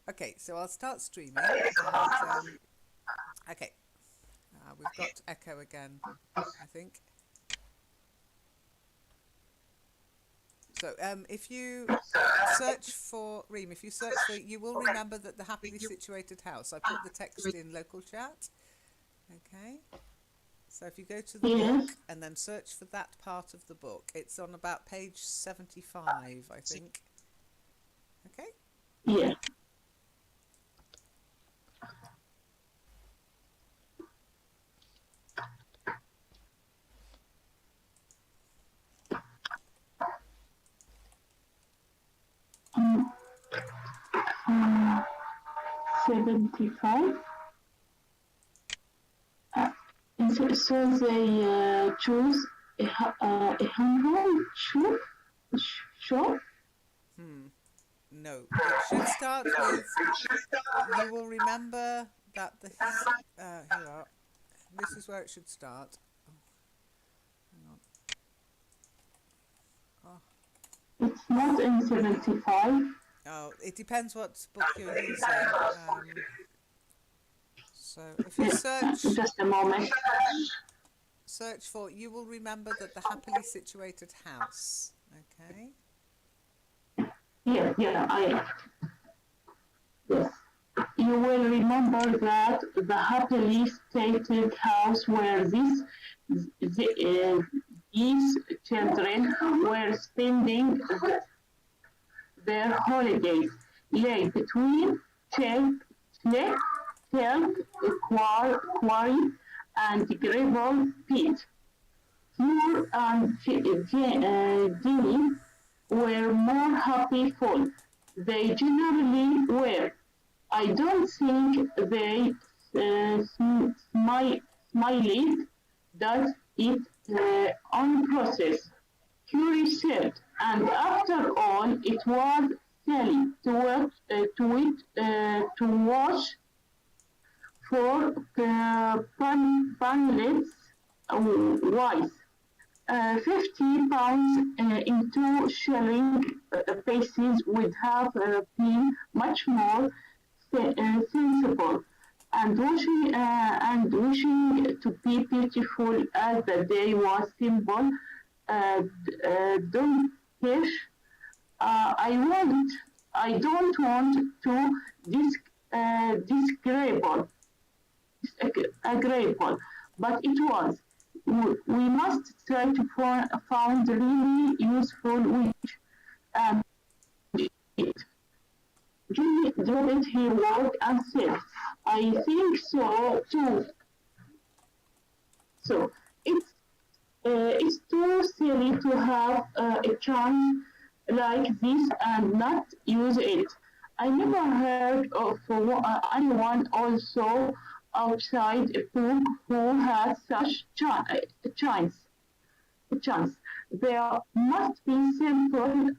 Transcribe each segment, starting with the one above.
Okay, so I'll start streaming. And, okay, we've got echo again, I think. So if you search for, Reem, if you search for, you will remember that the happily situated house. I put the text in local chat. Okay. So if you go to the Yes. book and then search for that part of the book, it's on about page 75, I think. Okay. Yeah. Um, 75. So they choose a hundred sure. No, it should start with, you will remember that the, here you are. This is where it should start. Oh, hang on. Oh. It's not in 75. Oh, it depends what book you're using. So if you Just a moment. search for, you will remember that the happily situated house. Okay. Yeah, yes. You will remember that the happily stated house where these children were spending their holidays lay between Tilk, Quarry, and Gravel Pit. Fleur and Jenny were more happy full. They generally were. I don't think they smiled, does it on process. Curie said, and after all, it was silly to watch for panelists wise. 50 pounds in two shilling pieces would have been much more sensible. And wishing to be beautiful as the day was simple, donkish. I don't want to disagreeable, agreeable, but it was. We must try to find really useful which and it. Jimmy dropped her work and said, I think so too. So it's too silly to have a chance like this and not use it. I never heard of anyone also outside a book who had such chance. There must be simple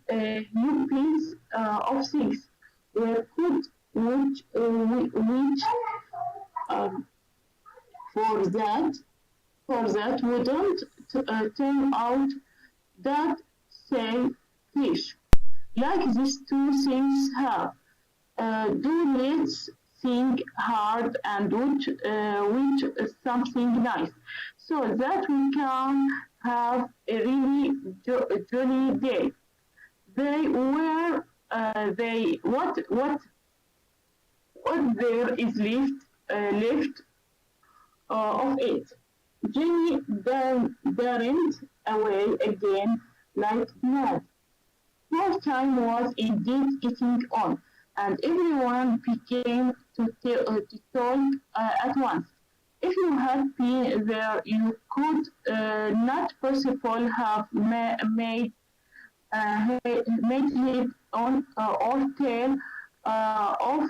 groupings of things could which um, for that wouldn't turn out that same fish. Like these two things have. Do let's think hard and which something nice, so that we can have a really jolly day. They were they what there is left of it. Jenny daren't away again like mad. More time was indeed getting on, and everyone began to talk at once. If you had been there, you could not possibly have made head on or tail of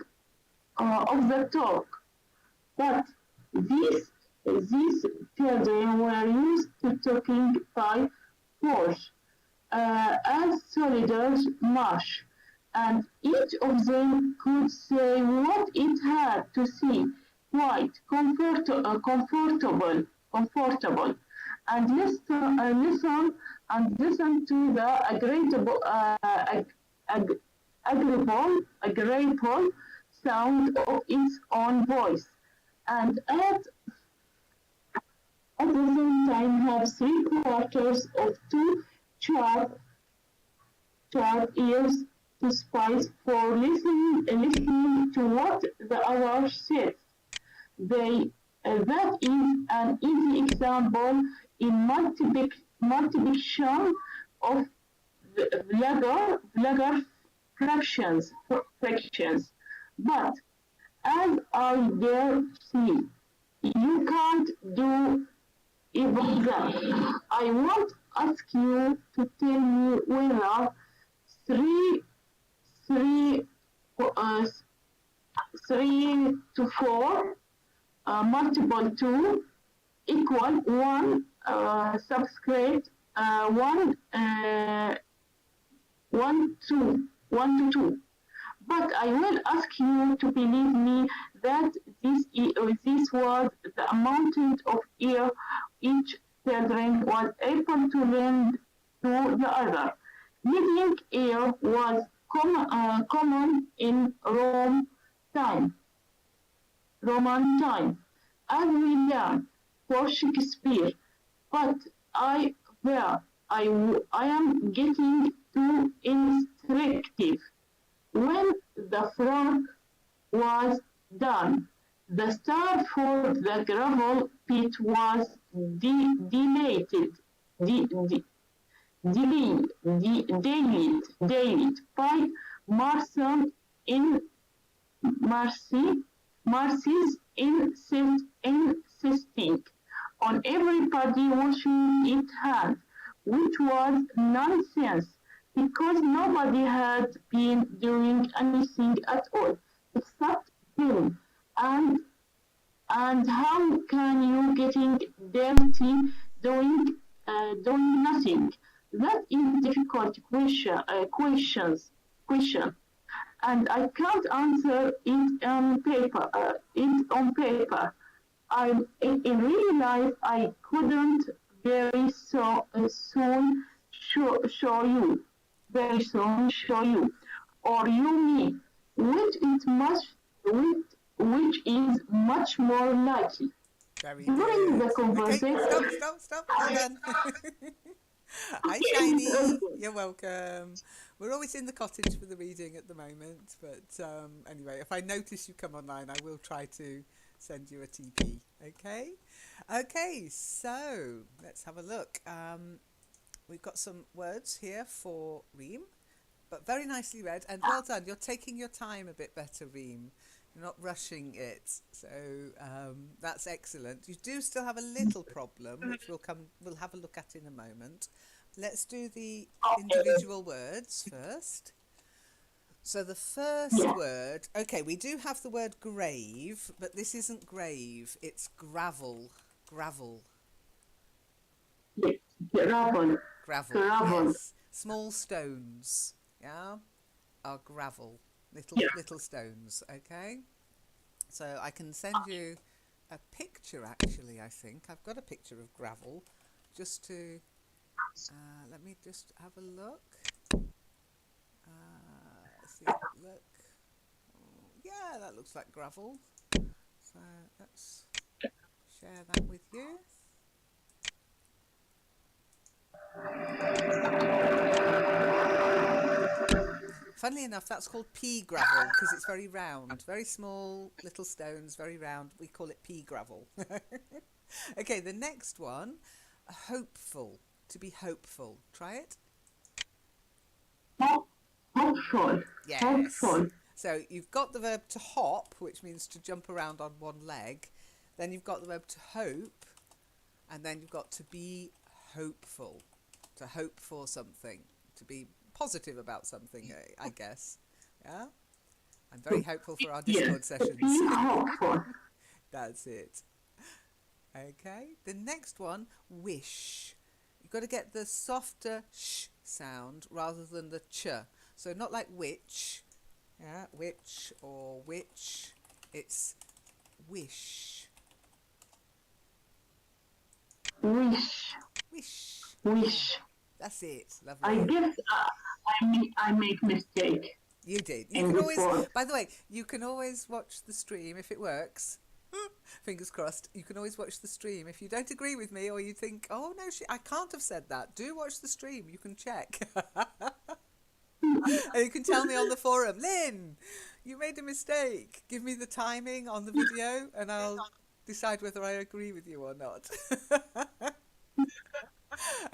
the talk. But these children were used to talking by force as soldiers march, and each of them could say what it had to say quite comfortable, and listen to the agreeable sound of its own voice, and at the same time have three quarters of two sharp, sharp ears to spice for listening to what the other says. They, that is an easy example in multiplication of vulgar fractions. But as I dare see, you can't do even that. I won't ask you to tell me whether three, three, uh, 3 to 4 multiple 2 equal 1 subscript 1 to 2. But I will ask you to believe me that this was the amount of year each children was able to lend to the other. Living year was common in time, Roman time, as we learn for Shakespeare. But I am getting too instructive. When the frog was done, the start for the gravel pit was de- de- delayed by Marson in Marcy's insisting on everybody washing its hands, which was nonsense because nobody had been doing anything at all except them. And and how can you getting dirty doing doing nothing? That is difficult question, and I can't answer it on paper. In real life, I couldn't very soon show you, or you me, which, which is much more likely. Very During good. the Okay, conversation, stop. Well done. Hi, Shiny. You're welcome. We're always in the cottage for the reading at the moment, but anyway, if I notice you come online, I will try to send you a TP. Okay? Okay, so let's have a look. We've got some words here for Reem, but very nicely read, and well done. You're taking your time a bit better, Reem. You're not rushing it, so that's excellent. You do still have a little problem, which we'll have a look at in a moment. Let's do the individual words first. So the first word, okay, we do have the word grave, but this isn't grave, it's gravel. Gravel. gravel, Gravel, gravel, yes. Small stones, yeah, are gravel. Little stones, okay? So I can send you a picture, actually, I think. I've got a picture of gravel, just to, let me just have a look. See, look. Oh, yeah, that looks like gravel. So let's share that with you. Funnily enough, that's called pea gravel because it's very round, very small little stones, very round. We call it pea gravel. Okay, the next one, hopeful, to be hopeful. Try it. hopeful, Yes. hopeful, So you've got the verb to hop, which means to jump around on one leg. Then you've got the verb to hope, and then you've got to be hopeful, to hope for something, to be positive about something, I guess. Yeah? I'm very hopeful for our Discord sessions. be hopeful, That's it. Okay, the next one, wish. You've got to get the softer sh sound rather than the ch. So not like which, yeah, which or which. It's wish. wish, Wish. Yeah, wish. that's it. I Lovely. guess I make mistake. You did. You and can always, before. by the way, you can always watch the stream if it works. Fingers crossed. You can always watch the stream. If you don't agree with me or you think, oh no, I can't have said that, do watch the stream. You can check. And you can tell me on the forum, Lynn, you made a mistake. Give me the timing on the video and I'll decide whether I agree with you or not.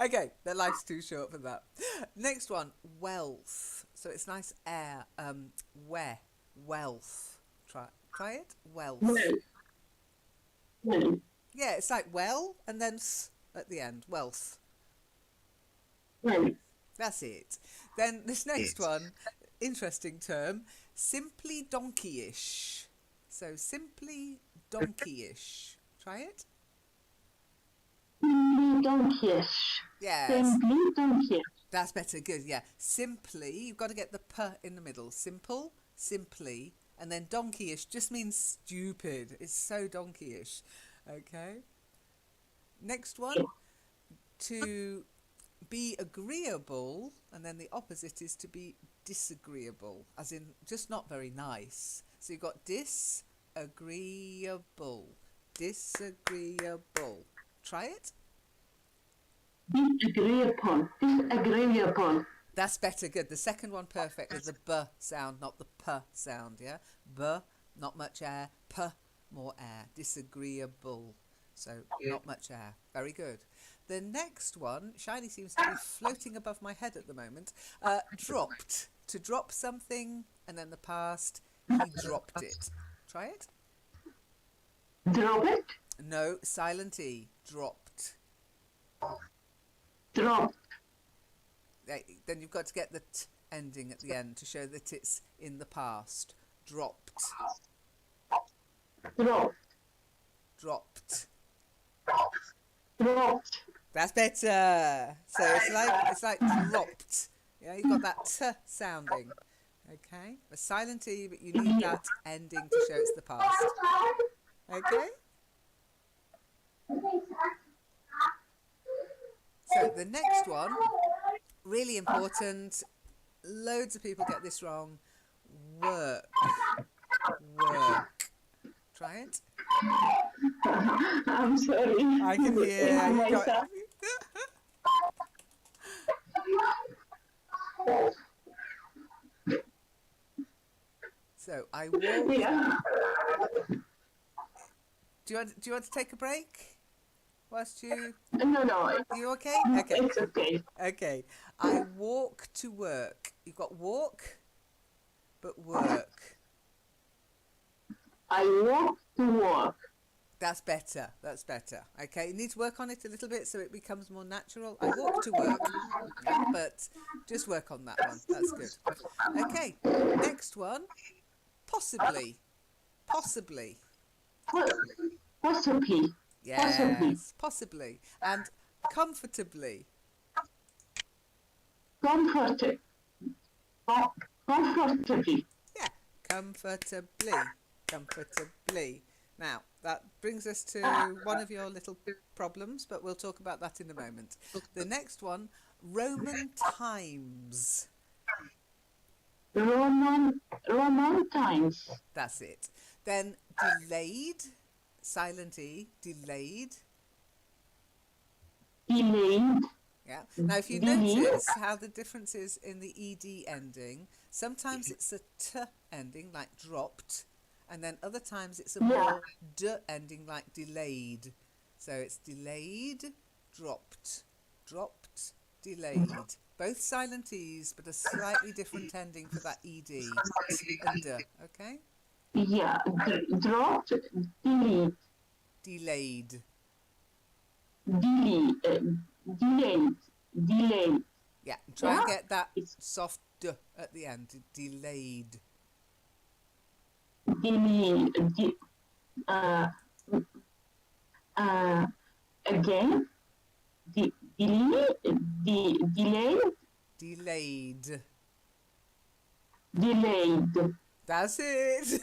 Okay, their life's too short for that. Next one, wealth. So it's nice air. Where? Wealth. Try it. Wealth. Well, Yeah, it's like well and then s at the end. Wealth. well, That's it. Then this next one, interesting term, simply donkeyish. So simply donkeyish. Try it. simply donkeyish. Yes. Simply donkeyish. That's better. Good. Yeah. Simply. You've got to get the p in the middle. Simple. Simply. And then donkeyish just means stupid. It's so donkeyish. Okay. Next one. To be agreeable. And then the opposite is to be disagreeable. As in just not very nice. So you've got disagreeable. Disagreeable. Try it. Disagreeable. Disagreeable. That's better. Good. The second one perfect with the b sound, not the p sound. Yeah, b, not much air. P, more air. Disagreeable. So not much air. Very good. The next one, Shiny seems to be floating above my head at the moment. Dropped. To drop something, and then the past, he dropped it. Try it. Drop it. No, silent e. Dropped. Drop. Then you've got to get the t ending at the end to show that it's in the past. Dropped. Drop. Dropped. Dropped. That's better. So it's like dropped. Yeah, you've got that t sounding. Okay, a silent e, but you need that ending to show it's the past. Okay. So the next one, really important. Loads of people get this wrong. Work. Work. Try it. I'm sorry. I can hear you got... So I walk. Yeah. Do you want to take a break? Whilst you... No. You okay? Okay. It's okay. Okay. I walk to work. You've got walk, but work. I walk to work. That's better. That's better. Okay. You need to work on it a little bit so it becomes more natural. I walk to work, but just work on that one. That's good. Okay. Next one. Possibly. Possibly. Possibly. Yes. Possibly. And comfortably. Comfortably. Comfortably. Yeah. Comfortably. Comfortably. Now, that brings us to one of your little problems, but we'll talk about that in a moment. The next one, Roman times. Roman times. That's it. Then delayed, silent E, delayed. Delayed. Yeah. Now, if you notice how the difference is in the ED ending, sometimes it's a T ending, like dropped, and then other times it's a more D ending, like delayed. So it's delayed, dropped, dropped, delayed. Both silent E's, but a slightly different ending for that ED and D, okay? Yeah. Dropped. Delayed. Delayed. Delayed. Yeah, try and get that soft D at the end. Delayed. Again. Delayed. Delayed. That's it.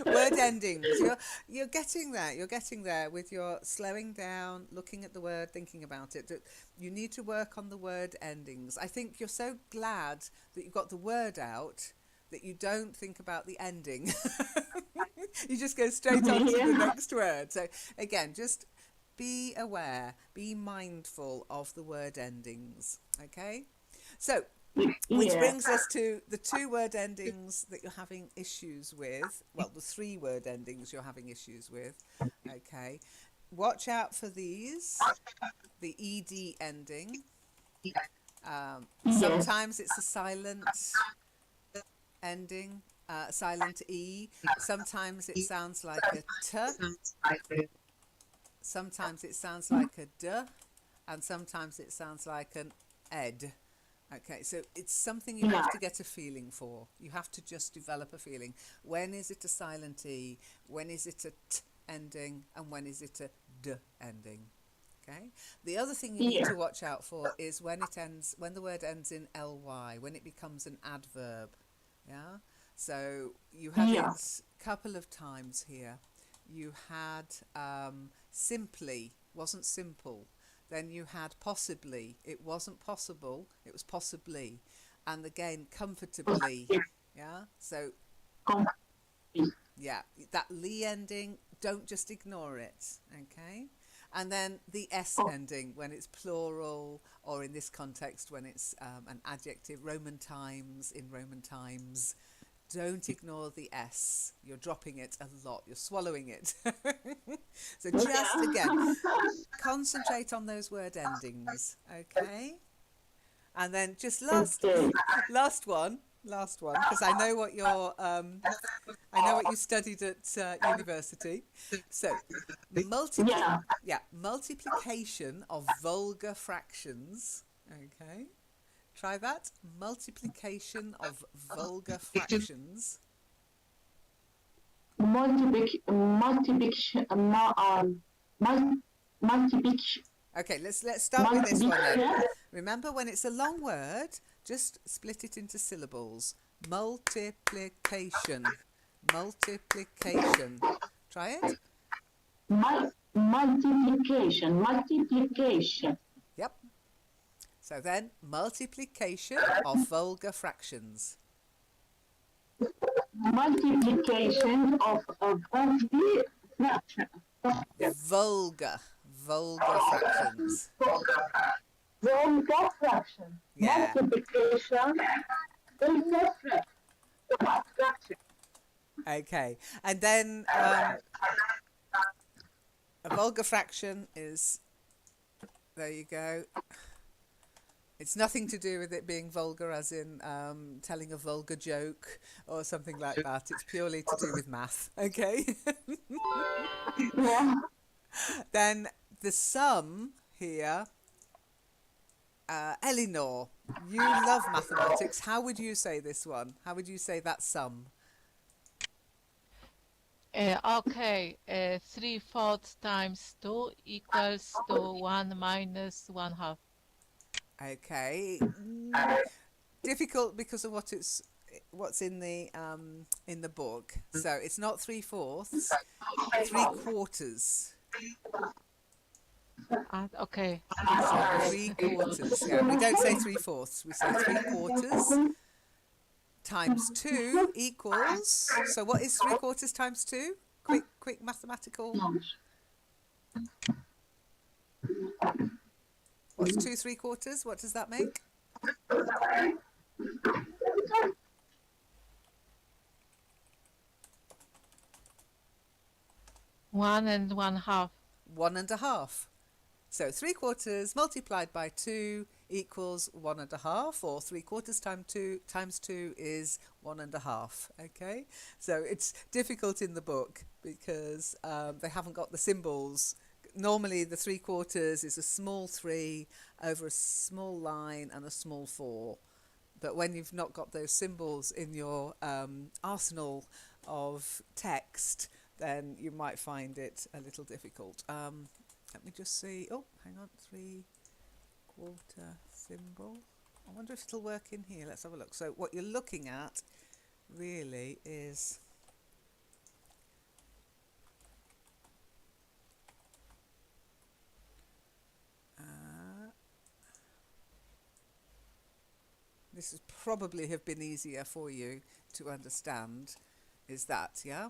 Word endings. You're getting there. You're getting there with your slowing down, looking at the word, thinking about it. You need to work on the word endings. I think you're so glad that you got the word out that you don't think about the ending. You just go straight on to the Yeah. next word. So again, just be aware, be mindful of the word endings. Okay? So which Yeah. brings us to the two word endings that you're having issues with. Well, the three word endings you're having issues with. Okay. Watch out for these. The ed ending. Yes. Sometimes it's a silent ending, silent e. Sometimes it sounds like a t. Sometimes it sounds like a d. And sometimes it sounds like an ed. Okay, so it's something you Yeah. have to get a feeling for. You have to just develop a feeling. When is it a silent E? When is it a t ending? And when is it a d ending? Okay. The other thing you need Yeah. to watch out for is when it ends, when the word ends in ly, when it becomes an adverb. Yeah. So you had Yeah. it a couple of times here. You had simply, wasn't simple. Then you had possibly, it wasn't possible, it was possibly. And again, comfortably. Yeah. So yeah, that ly ending, don't just ignore it. Okay. And then the s Oh, ending when it's plural, or in this context when it's an adjective, Roman times, in Roman times. Don't ignore the S. You're dropping it a lot. You're swallowing it. So just again, yeah. concentrate on those word endings. Okay. And then just Okay. last one, because I know what I know what you studied at university. So, Yeah. multiplication of vulgar fractions. Okay, try that. Multiplication of vulgar fractions. Multiplication, multiplication, Okay, let's start with this one then. multiplication, Remember, when it's a long word, just split it into syllables. Multiplication. Multiplication. Try it. multiplication, Yep. So then, multiplication of vulgar fractions. multiplication of a vulgar fraction. Vulgar. Vulgar fractions. Vulgar fraction. Yeah. Multiplication, vulgar fraction. Okay. And then a vulgar fraction is, there you go. It's nothing to do with it being vulgar, as in telling a vulgar joke or something like that. It's purely to do with math. Okay. Yeah. Then the sum here, Eleanor, you love mathematics. How would you say this one? How would you say that sum? Okay, 3/4 times 2 equals to 1 minus 1/2. Okay. Difficult because of what's in the book. So it's not 3/4, 3/4. Okay, So 3/4. Yeah, we don't say 3/4. We say 3/4 times 2 equals. So what is 3/4 times 2? Quick mathematical. What's 2 3/4? What does that make? 1 and 1/2. 1.5. So 3/4 multiplied by 2 equals 1.5, or 3/4 times 2 is 1.5. Okay, so it's difficult in the book because they haven't got the symbols. Normally the 3/4 is a small 3 over a small line and a small 4. But when you've not got those symbols in your arsenal of text, then you might find it a little difficult. Let me just see. Oh, hang on. 3/4 symbol. I wonder if it'll work in here. Let's have a look. So what you're looking at really is this would probably have been easier for you to understand, is that, yeah?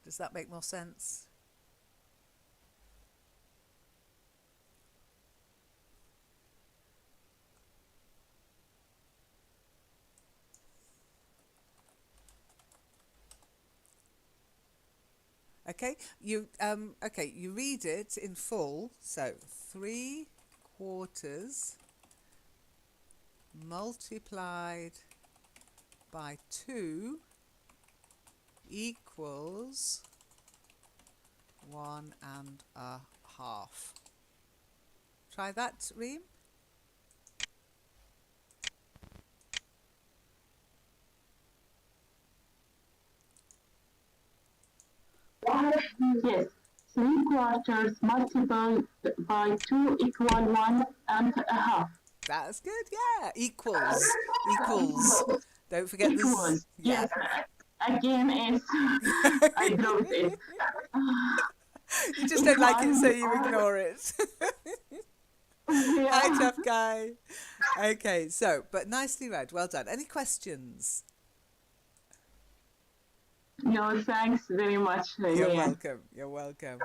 Does that make more sense? Okay, you read it in full. So 3/4 multiplied by 2 equals 1.5. Try that, Reem. Yes, 3/4 multiplied by 2 equal 1.5. That's good, yeah. Equals. Don't forget this. Equals. Yeah. Yes. Again, it's I dropped it. You just don't like it, so you ignore it. Yeah. Hi, tough guy. Okay, so, but nicely read. Well done. Any questions? No, thanks very much. You're welcome. You're welcome.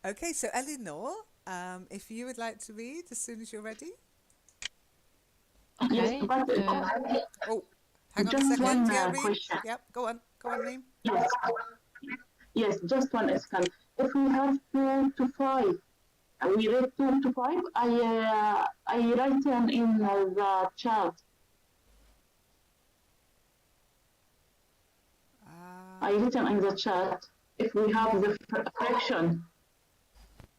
Okay, so Eleanor, if you would like to read as soon as you're ready. Okay. Yes, but Oh, hang on a just second. one Yeah, Reem. question. Yep, go on, Reem. Yes, yes, just one second. If we have 2 to 5, we read 2 to 5. I write them in the chat. I written in the chat if we have the fraction,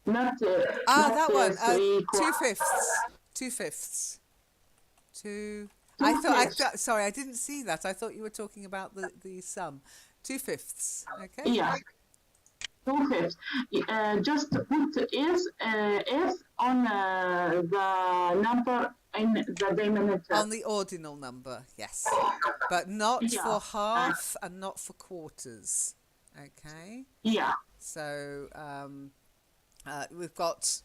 not That one. 3/4. 2/5. 2. I thought. Sorry, I didn't see that. I thought you were talking about the sum. 2/5. Okay. Yeah, 2/5. Just put is on the number in the denominator. On the ordinal number, yes, but not for half and not for quarters. Okay. Yeah. So we've got.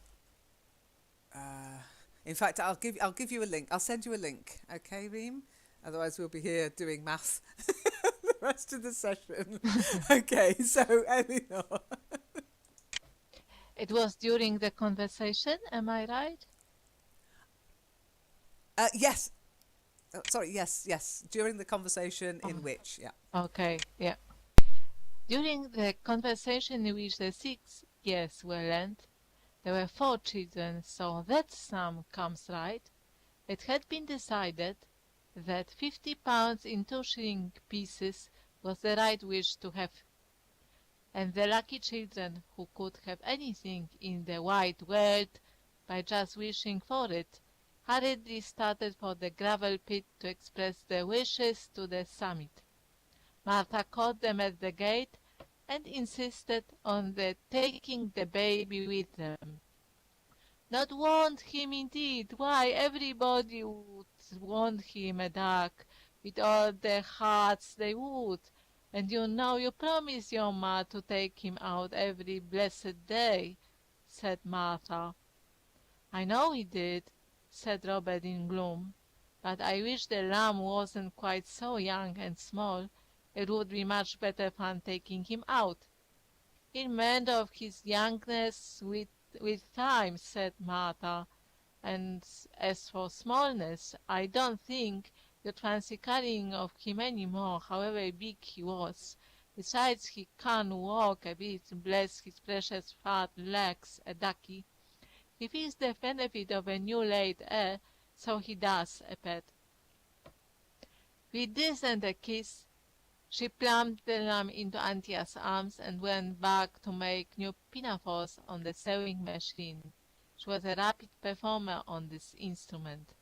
In fact, I'll give you a link. I'll send you a link. Okay, Reem. Otherwise, we'll be here doing math the rest of the session. Okay. So Eleanor. It was during the conversation, am I right? Yes. Oh, sorry. Yes. During the conversation in which, yeah. Okay, yeah. During the conversation in which the 6 years were lent, there were 4 children, so that sum comes right. It had been decided that 50 pounds in 2-shilling pieces was the right wish to have, and the lucky children who could have anything in the wide world by just wishing for it hurriedly started for the gravel pit to express their wishes to the summit. Martha caught them at the gate and insisted on their taking the baby with them. Not want him indeed! Why, everybody would want him a duck, with all their hearts they would. And you know you promised your ma to take him out every blessed day, said Martha. I know he did, said Robert in gloom, but I wish the lamb wasn't quite so young and small. It would be much better fun taking him out. He'll mend of his youngness with time, said Martha, and as for smallness, I don't think you'd fancy carrying of him any more, however big he was. Besides, he can walk a bit, bless his precious fat legs, a ducky. He feels the benefit of a new laid egg, so he does, a pet. With this and a kiss, she plumped the lamb into Anthia's arms and went back to make new pinafores on the sewing machine. She was a rapid performer on this instrument.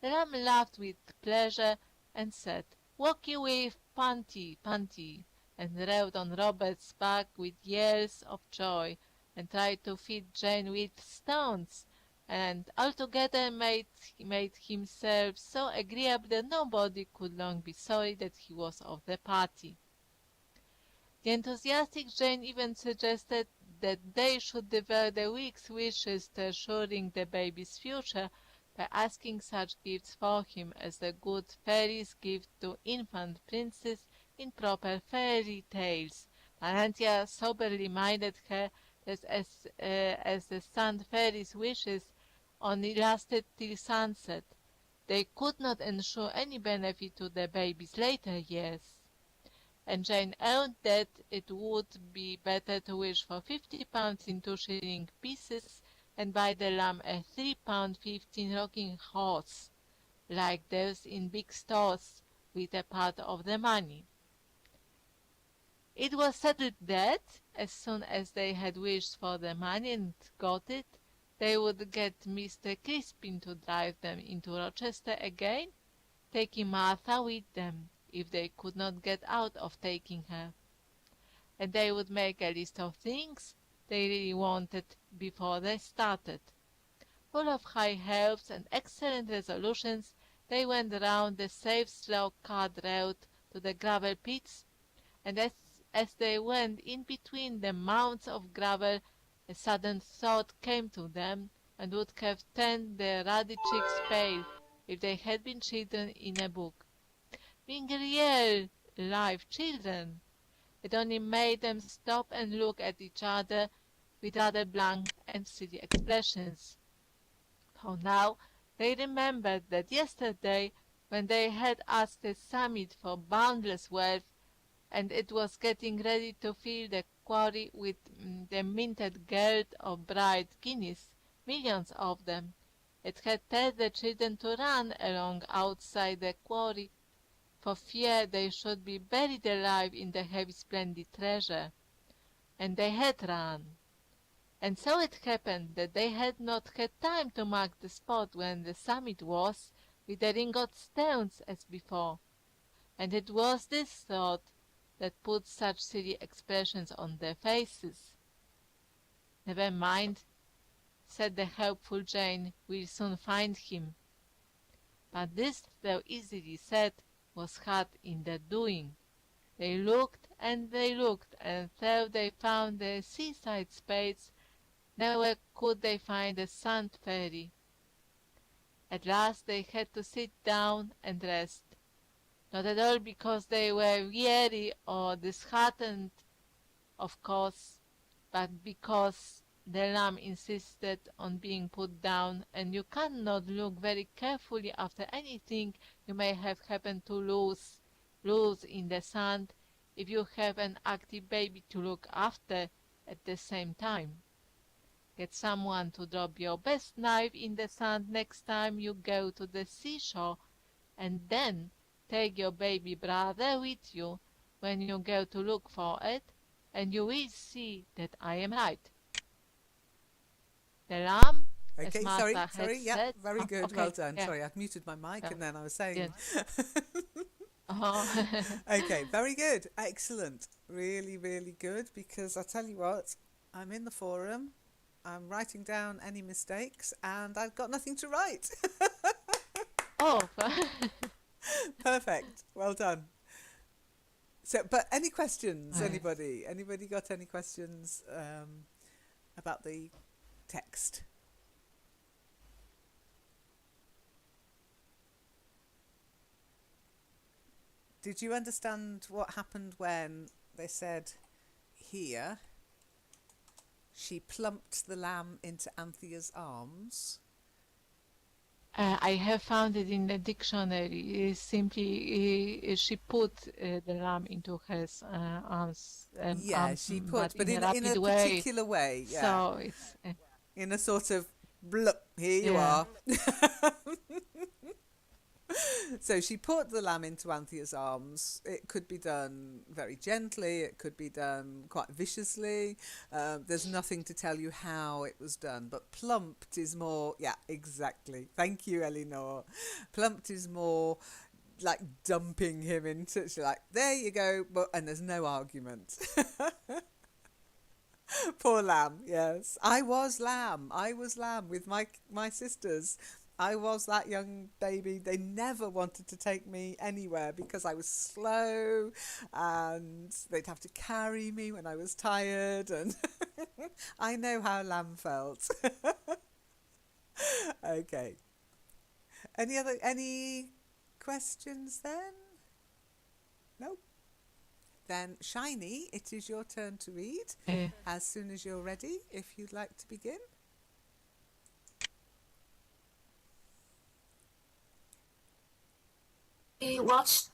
The lamb laughed with pleasure and said, "Walk away, Panty, Panty," and rode on Robert's back with yells of joy, and tried to feed Jane with stones, and altogether made himself so agreeable that nobody could long be sorry that he was of the party. The enthusiastic Jane even suggested that they should devote their week's wishes to assuring the baby's future by asking such gifts for him as the good fairies give to infant princes in proper fairy tales. Valentia soberly reminded her that as the Sun Fairy's wishes only lasted till sunset, they could not ensure any benefit to the baby's later years. And Jane owned that it would be better to wish for £50 in 2-shilling pieces and buy the lamb a £3.15 rocking horse, like those in big stores, with a part of the money. It was settled that, as soon as they had wished for the money and got it, they would get Mr. Crispin to drive them into Rochester again, taking Martha with them, if they could not get out of taking her. And they would make a list of things they really wanted before they started. Full of high hopes and excellent resolutions, they went round the safe slow cart road to the gravel pits, and as they went in between the mounds of gravel, a sudden thought came to them, and would have turned their ruddy cheeks pale if they had been children in a book. Being real, live children, it only made them stop and look at each other with rather blank and silly expressions. For now they remembered that yesterday, when they had asked the summit for boundless wealth, and it was getting ready to fill the quarry with the minted gold of bright guineas, millions of them, it had told the children to run along outside the quarry, for fear they should be buried alive in the heavy splendid treasure. And they had run. And so it happened that they had not had time to mark the spot when the summit was, with the ringot stones as before. And it was this thought that put such silly expressions on their faces. "Never mind," said the hopeful Jane, "we'll soon find him." But this, though easily said, was hard in the doing. They looked, and though they found the seaside spades, nowhere could they find the Sand Fairy. At last they had to sit down and rest, not at all because they were weary or disheartened, of course, but because the lamb insisted on being put down, and you cannot look very carefully after anything you may have happened to lose in the sand if you have an active baby to look after at the same time. Get someone to drop your best knife in the sand next time you go to the seashore, and then take your baby brother with you when you go to look for it, and you will see that I am right. The lamb, as Okay, Martha had sorry, yeah, said... very good, okay, well done. yeah, Sorry, I'd muted my mic yeah, and then I was saying. yes. Oh, Okay, very good, excellent, really, really good, because I tell you what, I'm in the forum, I'm writing down any mistakes, and I've got nothing to write. oh, Perfect, well done. So, but any questions, Yes. anybody? Anybody got any questions about the text? Did you understand what happened when they said here, she plumped the lamb into Anthea's arms? I have found it in the dictionary. Simply, she put the lamb into her arms, Yeah, she put, but in a in a rapid way. particular way, yeah. So it's In a sort of, blup, here you Yeah. are. So she put the lamb into Anthea's arms. It could be done very gently. It could be done quite viciously. There's nothing to tell you how it was done. But plumped is more... Yeah, exactly. Thank you, Elinor. Plumped is more like dumping him into... She's like, there you go. But, and there's no argument. Poor lamb, yes. I was lamb with my sisters. I was that young baby. They never wanted to take me anywhere because I was slow and they'd have to carry me when I was tired, and I know how Lamb felt. Okay. Any questions then? No? Then Shiny, it is your turn to read as soon as you're ready, if you'd like to begin. He watched,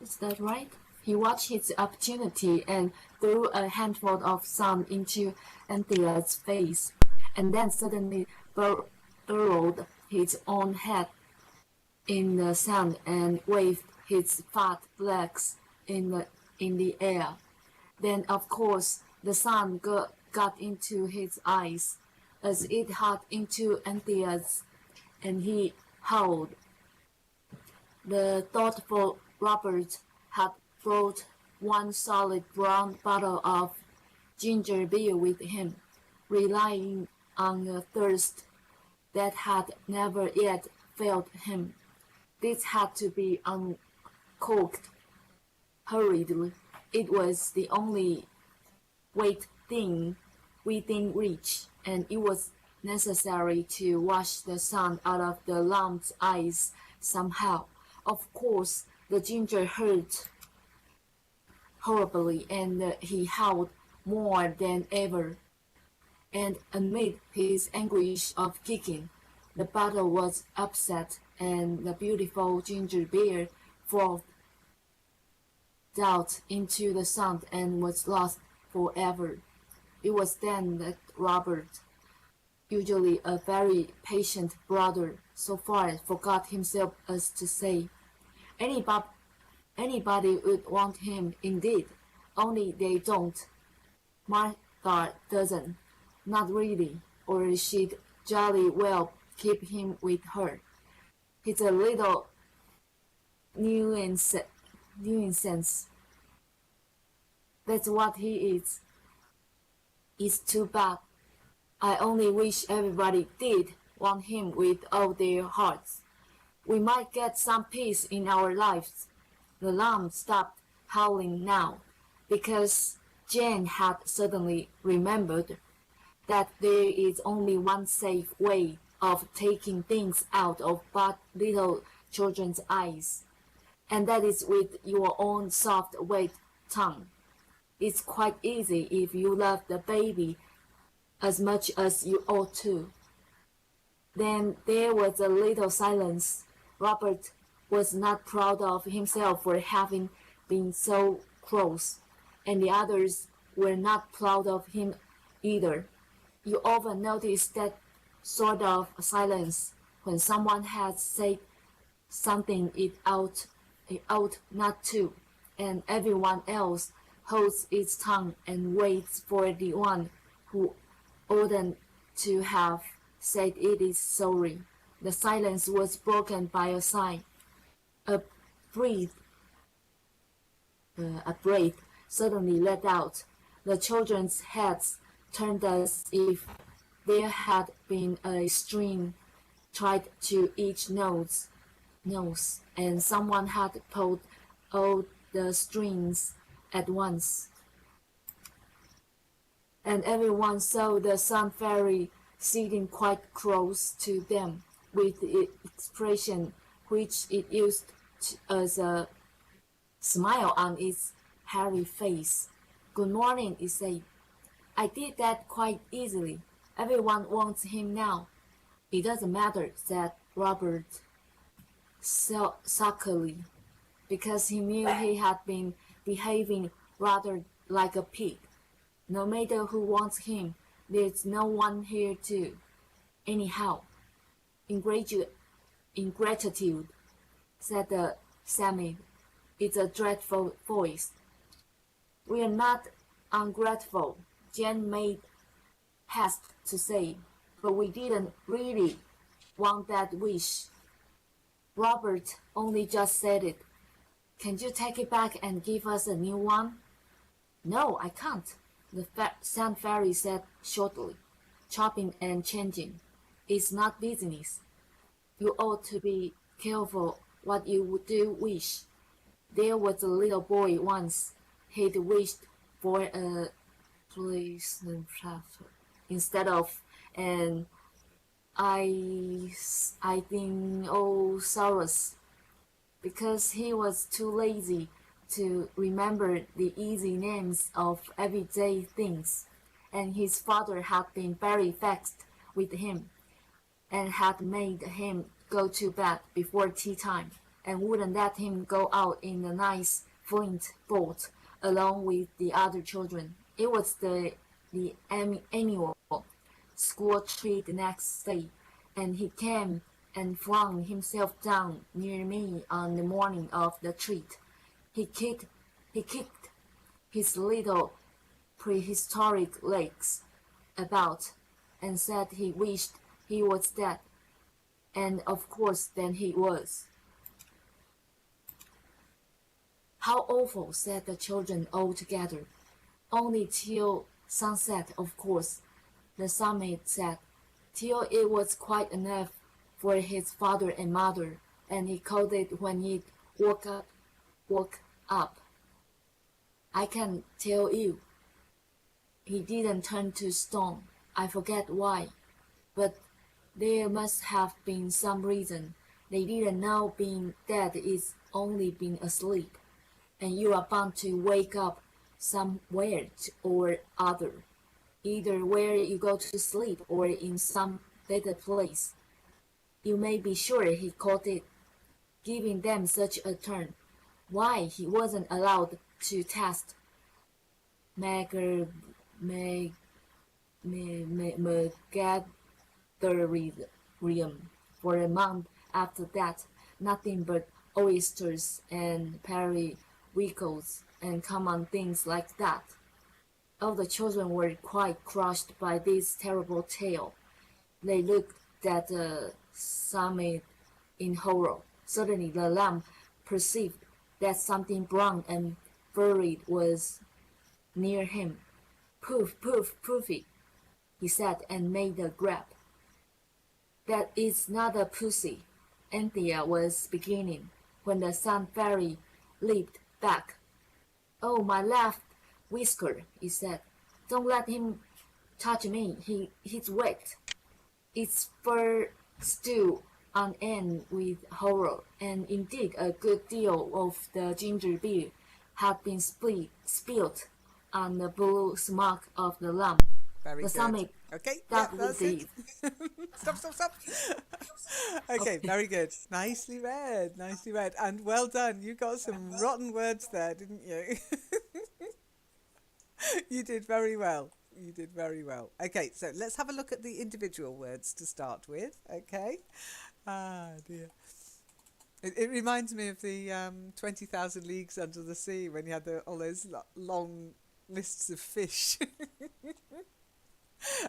is that right? He watched his opportunity and threw a handful of sand into Anthea's face, and then suddenly burrowed his own head in the sand and waved his fat legs in the air. Then, of course, the sun got into his eyes, as it had into Anthea's, and he howled. The thoughtful Robert had brought one solid brown bottle of ginger beer with him, relying on a thirst that had never yet failed him. This had to be uncorked hurriedly. It was the only thing within reach, and it was necessary to wash the sun out of the lamb's eyes somehow. Of course, the ginger hurt horribly, and he howled more than ever. And amid his anguish of kicking, the bottle was upset, and the beautiful ginger beer frothed out into the sand and was lost forever. It was then that Robert, usually a very patient brother, so far forgot himself as to say, Anybody would want him indeed, only they don't. Martha doesn't, not really, or she'd jolly well keep him with her. He's a little nuisance. That's what he is. It's too bad. I only wish everybody did want him with all their hearts. We might get some peace in our lives. The lamb stopped howling now, because Jane had suddenly remembered that there is only one safe way of taking things out of but little children's eyes, and that is with your own soft wet tongue. It's quite easy if you love the baby as much as you ought to. Then there was a little silence. Robert was not proud of himself for having been so cross, and the others were not proud of him either. You often notice that sort of silence when someone has said something it ought not to, and everyone else holds its tongue and waits for the one who oughtn't to have said it is sorry. The silence was broken by a sigh. A breath suddenly let out. The children's heads turned as if there had been a string tied to each nose, and someone had pulled all the strings at once. And everyone saw the sun fairy sitting quite close to them, with the expression which it used as a smile on its hairy face. Good morning, it said. I did that quite easily. Everyone wants him now. It doesn't matter, said Robert sulkily, because he knew he had been behaving rather like a pig. No matter who wants him, there's no one here to. Anyhow, ingratitude, said the Sammy. It's a dreadful voice. We're not ungrateful, Jen made haste to say, but we didn't really want that wish. Robert only just said it. Can you take it back and give us a new one? No, I can't, the Sand Fairy said shortly, chopping and changing. It's not business. You ought to be careful what you do wish. There was a little boy once. He'd wished for a policeman instead of an I think Saurus because he was too lazy to remember the easy names of everyday things, and his father had been very vexed with him, and had made him go to bed before tea time, and wouldn't let him go out in the nice flint boat along with the other children. It was the annual school treat the next day, and he came and flung himself down near me on the morning of the treat. He kicked his little prehistoric legs about and said he wished he was dead, and of course then he was. How awful, said the children all together. Only till sunset, of course, the sunmate said, till it was quite enough for his father and mother, and he called it when he woke up. I can't tell you. He didn't turn to stone. I forget why, but there must have been some reason. They didn't know being dead is only being asleep, and you are bound to wake up somewhere or other, either where you go to sleep or in some better place. You may be sure he caught it, giving them such a turn. Why he wasn't allowed to test Megatherium for a month after that, nothing but oysters and periwinkles and common things like that. All the children were quite crushed by this terrible tale. They looked at the summit in horror. Suddenly the lamb perceived that something brown and furry was near him. Poof, poof, poofy, he said, and made a grab. That is not a pussy, Anthea was beginning, when the sun fairy leaped back. Oh, my left whisker, he said. Don't let him touch me. He's wet. Its fur stood on end with horror, and indeed a good deal of the ginger beer had been spilled on the blue smock of the lamp. Very The good. summit Okay, that yeah, that's with it. Stop. Okay, very good. Nicely read, and well done. You got some rotten words there, didn't you? You did very well. Okay, so let's have a look at the individual words to start with. Okay. Ah, dear. It reminds me of the 20,000 Leagues Under the Sea when you had all those long lists of fish.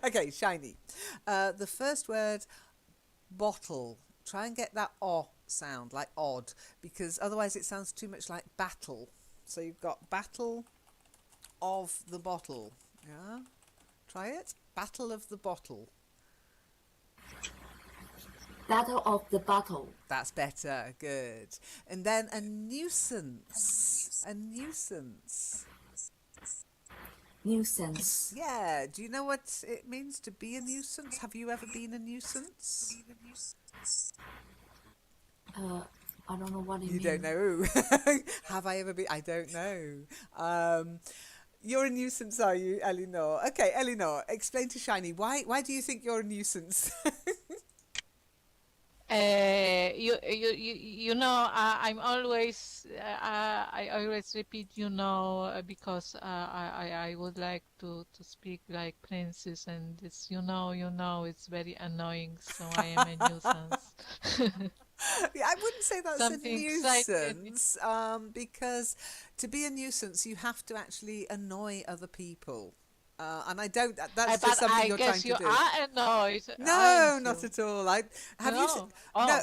Okay, Shiny. The first word, bottle. Try and get that O sound, like odd, because otherwise it sounds too much like battle. So you've got battle of the bottle. Yeah? Try it. Battle of the bottle. Battle of the Bottle. That's better. Good. And then a nuisance. A nuisance. Nuisance. Yeah. Do you know what it means to be a nuisance? Have you ever been a nuisance? I don't know what it You means. don't know. Have I ever been? I don't know. You're a nuisance, are you, Eleanor? Okay, Eleanor, explain to Shiny why do you think you're a nuisance? You know, I'm always I always repeat, because I would like to speak like princess, and it's it's very annoying, so I am a nuisance. Yeah, I wouldn't say that's Something a exciting. nuisance, because to be a nuisance, you have to actually annoy other people. And I don't. That's But just something I you're trying guess to you do. are annoyed, No, aren't not you? at all. I have you. No. No. Oh.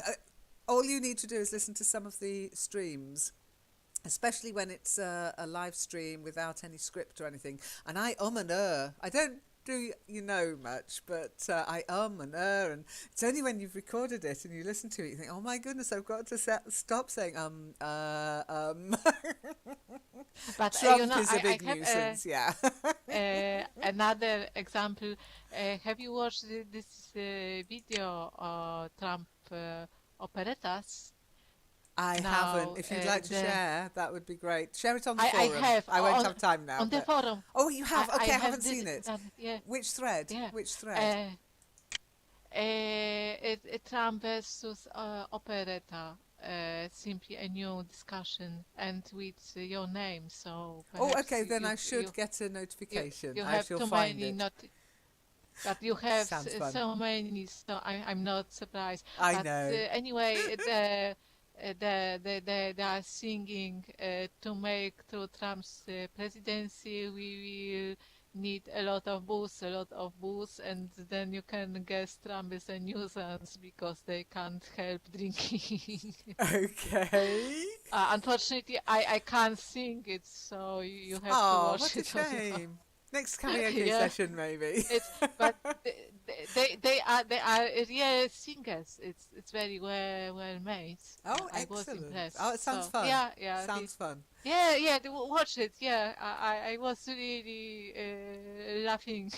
All you need to do is listen to some of the streams, especially when it's a live stream without any script or anything. And I and I don't do you know much, but I and and it's only when you've recorded it and you listen to it you think, oh my goodness, I've got to stop saying But Trump is a I big have nuisance, yeah. another example. Have you watched this video Trump operettas? I haven't. Now If you'd like to the share, that would be great. Share it on the I forum. have I won't have time now. on the But forum. oh, you have? Okay, I have haven't this seen it. yeah, Which thread? yeah. Which thread? Trump versus operetta. Simply a new discussion and with your name. So Oh, perhaps okay, then I you should get a notification. you I have shall too find many it. not. But you have Sounds fun. so many, so I'm not surprised. I But know. anyway, they are singing to make through Trump's presidency, we will need a lot of booze, and then you can guess Trump is a nuisance because they can't help drinking. Okay. Unfortunately, I can't sing it, so you have to Oh, watch what a it on your own. shame. Next karaoke Yeah. session, maybe. But they are real singers. It's very well made. Oh, I was excellent. impressed. Oh, it sounds So, fun. yeah, Sounds fun. yeah. Watch it. Yeah, I was really laughing.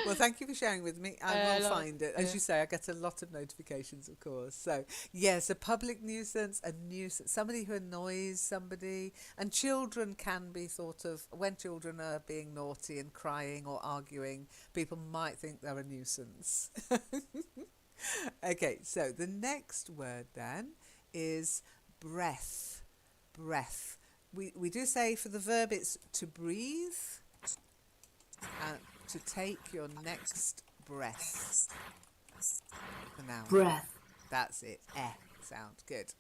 Well, thank you for sharing with me. I A will lot, find it. As yeah. you say, I get a lot of notifications, of course. So, yes, a public nuisance, a nuisance, somebody who annoys somebody. And children can be thought of, when children are being naughty and crying or arguing, people might think they're a nuisance. Okay, so the next word then is breath. Breath. We do say for the verb it's to breathe. To take your next breath. The noun. breath, That's it. Sound good.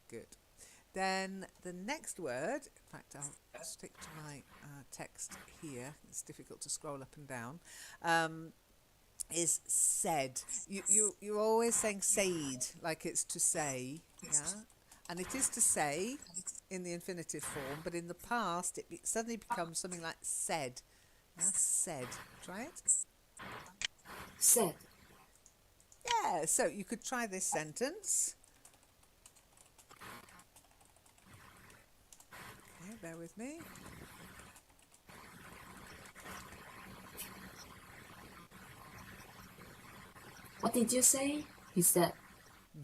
Good. Then the next word, in fact, I'll stick to my text here. It's difficult to scroll up and down. Is said. You're always saying said, like it's to say, yeah. And it is to say in the infinitive form, but in the past it suddenly becomes something like said. Yeah, said. Try it. said, Yeah, so you could try this sentence. Okay, bear with me. what did you say? He said,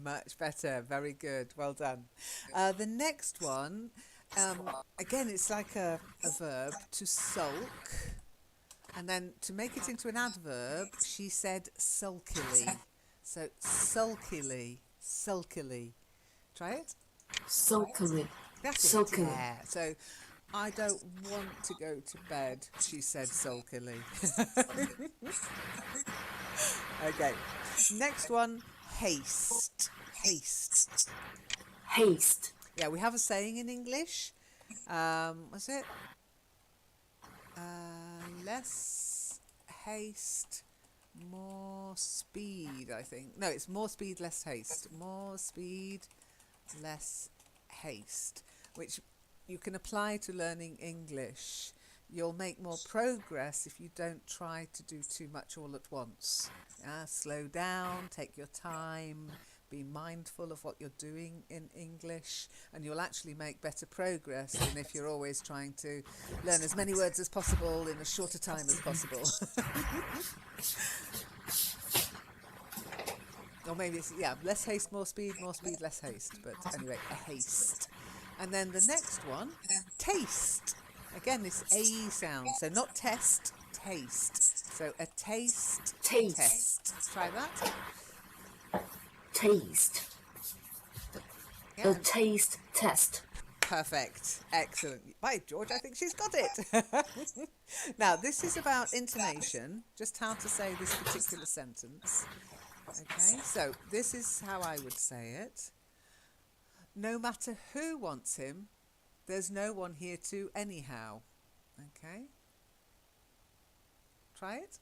Much better. Very good. Well done. The next one, again, it's like a verb, to sulk. And then to make it into an adverb, she said sulkily. So sulkily, sulkily. Try it. sulkily, That's it. sulkily, Yeah. So I don't want to go to bed, she said sulkily. Okay. Next one, haste. Haste. haste, Yeah, we have a saying in English. Was it? Less haste, more speed, I think. No, it's more speed, less haste. More speed, less haste, which you can apply to learning English. You'll make more progress if you don't try to do too much all at once. Slow down, take your time, be mindful of what you're doing in English, and you'll actually make better progress than if you're always trying to learn as many words as possible in as short a time as possible. Or maybe it's, less haste, more speed, less haste. But anyway, a haste. And then the next one, taste. Again, this A sound. So not test, taste. So a taste, taste, test. Try that. taste, Yeah. a taste test. Perfect. Excellent. By George, I think she's got it. Now, this is about intonation, just how to say this particular sentence. Okay, so this is how I would say it. No matter who wants him, there's no one here to anyhow. Okay? Try it.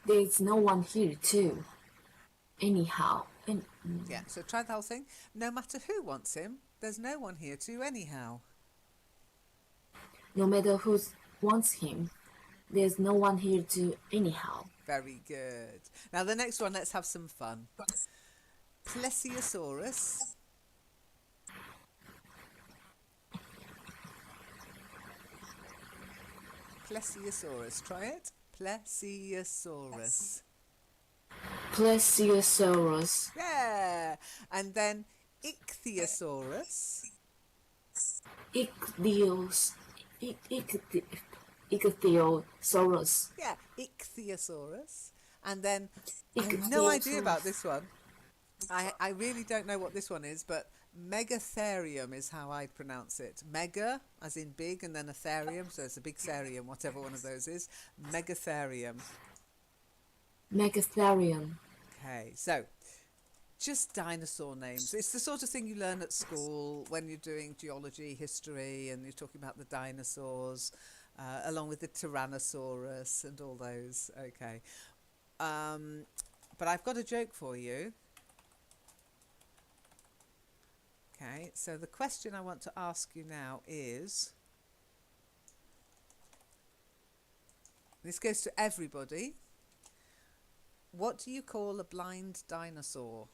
There's no one here too. Anyhow, Yeah, so try the whole thing. No matter who wants him, there's no one here to anyhow. no matter who wants him. There's no one here to anyhow. Very good. Now the next one, let's have some fun. Plesiosaurus. Plesiosaurus. Try it. Plesiosaurus. Plesiosaurus. Yeah. And then Ichthyosaurus. Ichthyosaurus. Yeah, Ichthyosaurus. And then I have no idea about this one. I really don't know what this one is, but Megatherium is how I'd pronounce it. Mega, as in big, and then a therium, so it's a big therium, whatever one of those is. Megatherium. Megatherium. Okay, so just dinosaur names. It's the sort of thing you learn at school when you're doing geology, history, and you're talking about the dinosaurs, along with the Tyrannosaurus and all those. Okay. But I've got a joke for you. Okay, so the question I want to ask you now is, this goes to everybody. What do you call a blind dinosaur?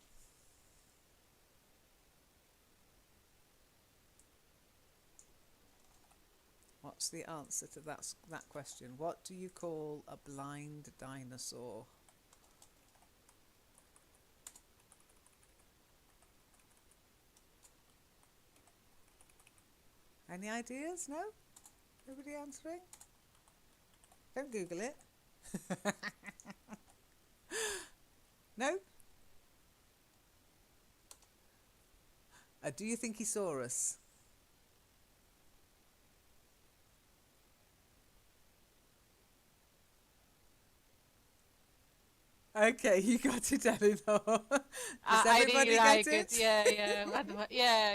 What's the answer to that question? What do you call a blind dinosaur? Any ideas? No? Nobody answering? Don't Google it. No? Do you think he saw us? Okay, you got it, Eleanor. Does I everybody really get like it? Yeah.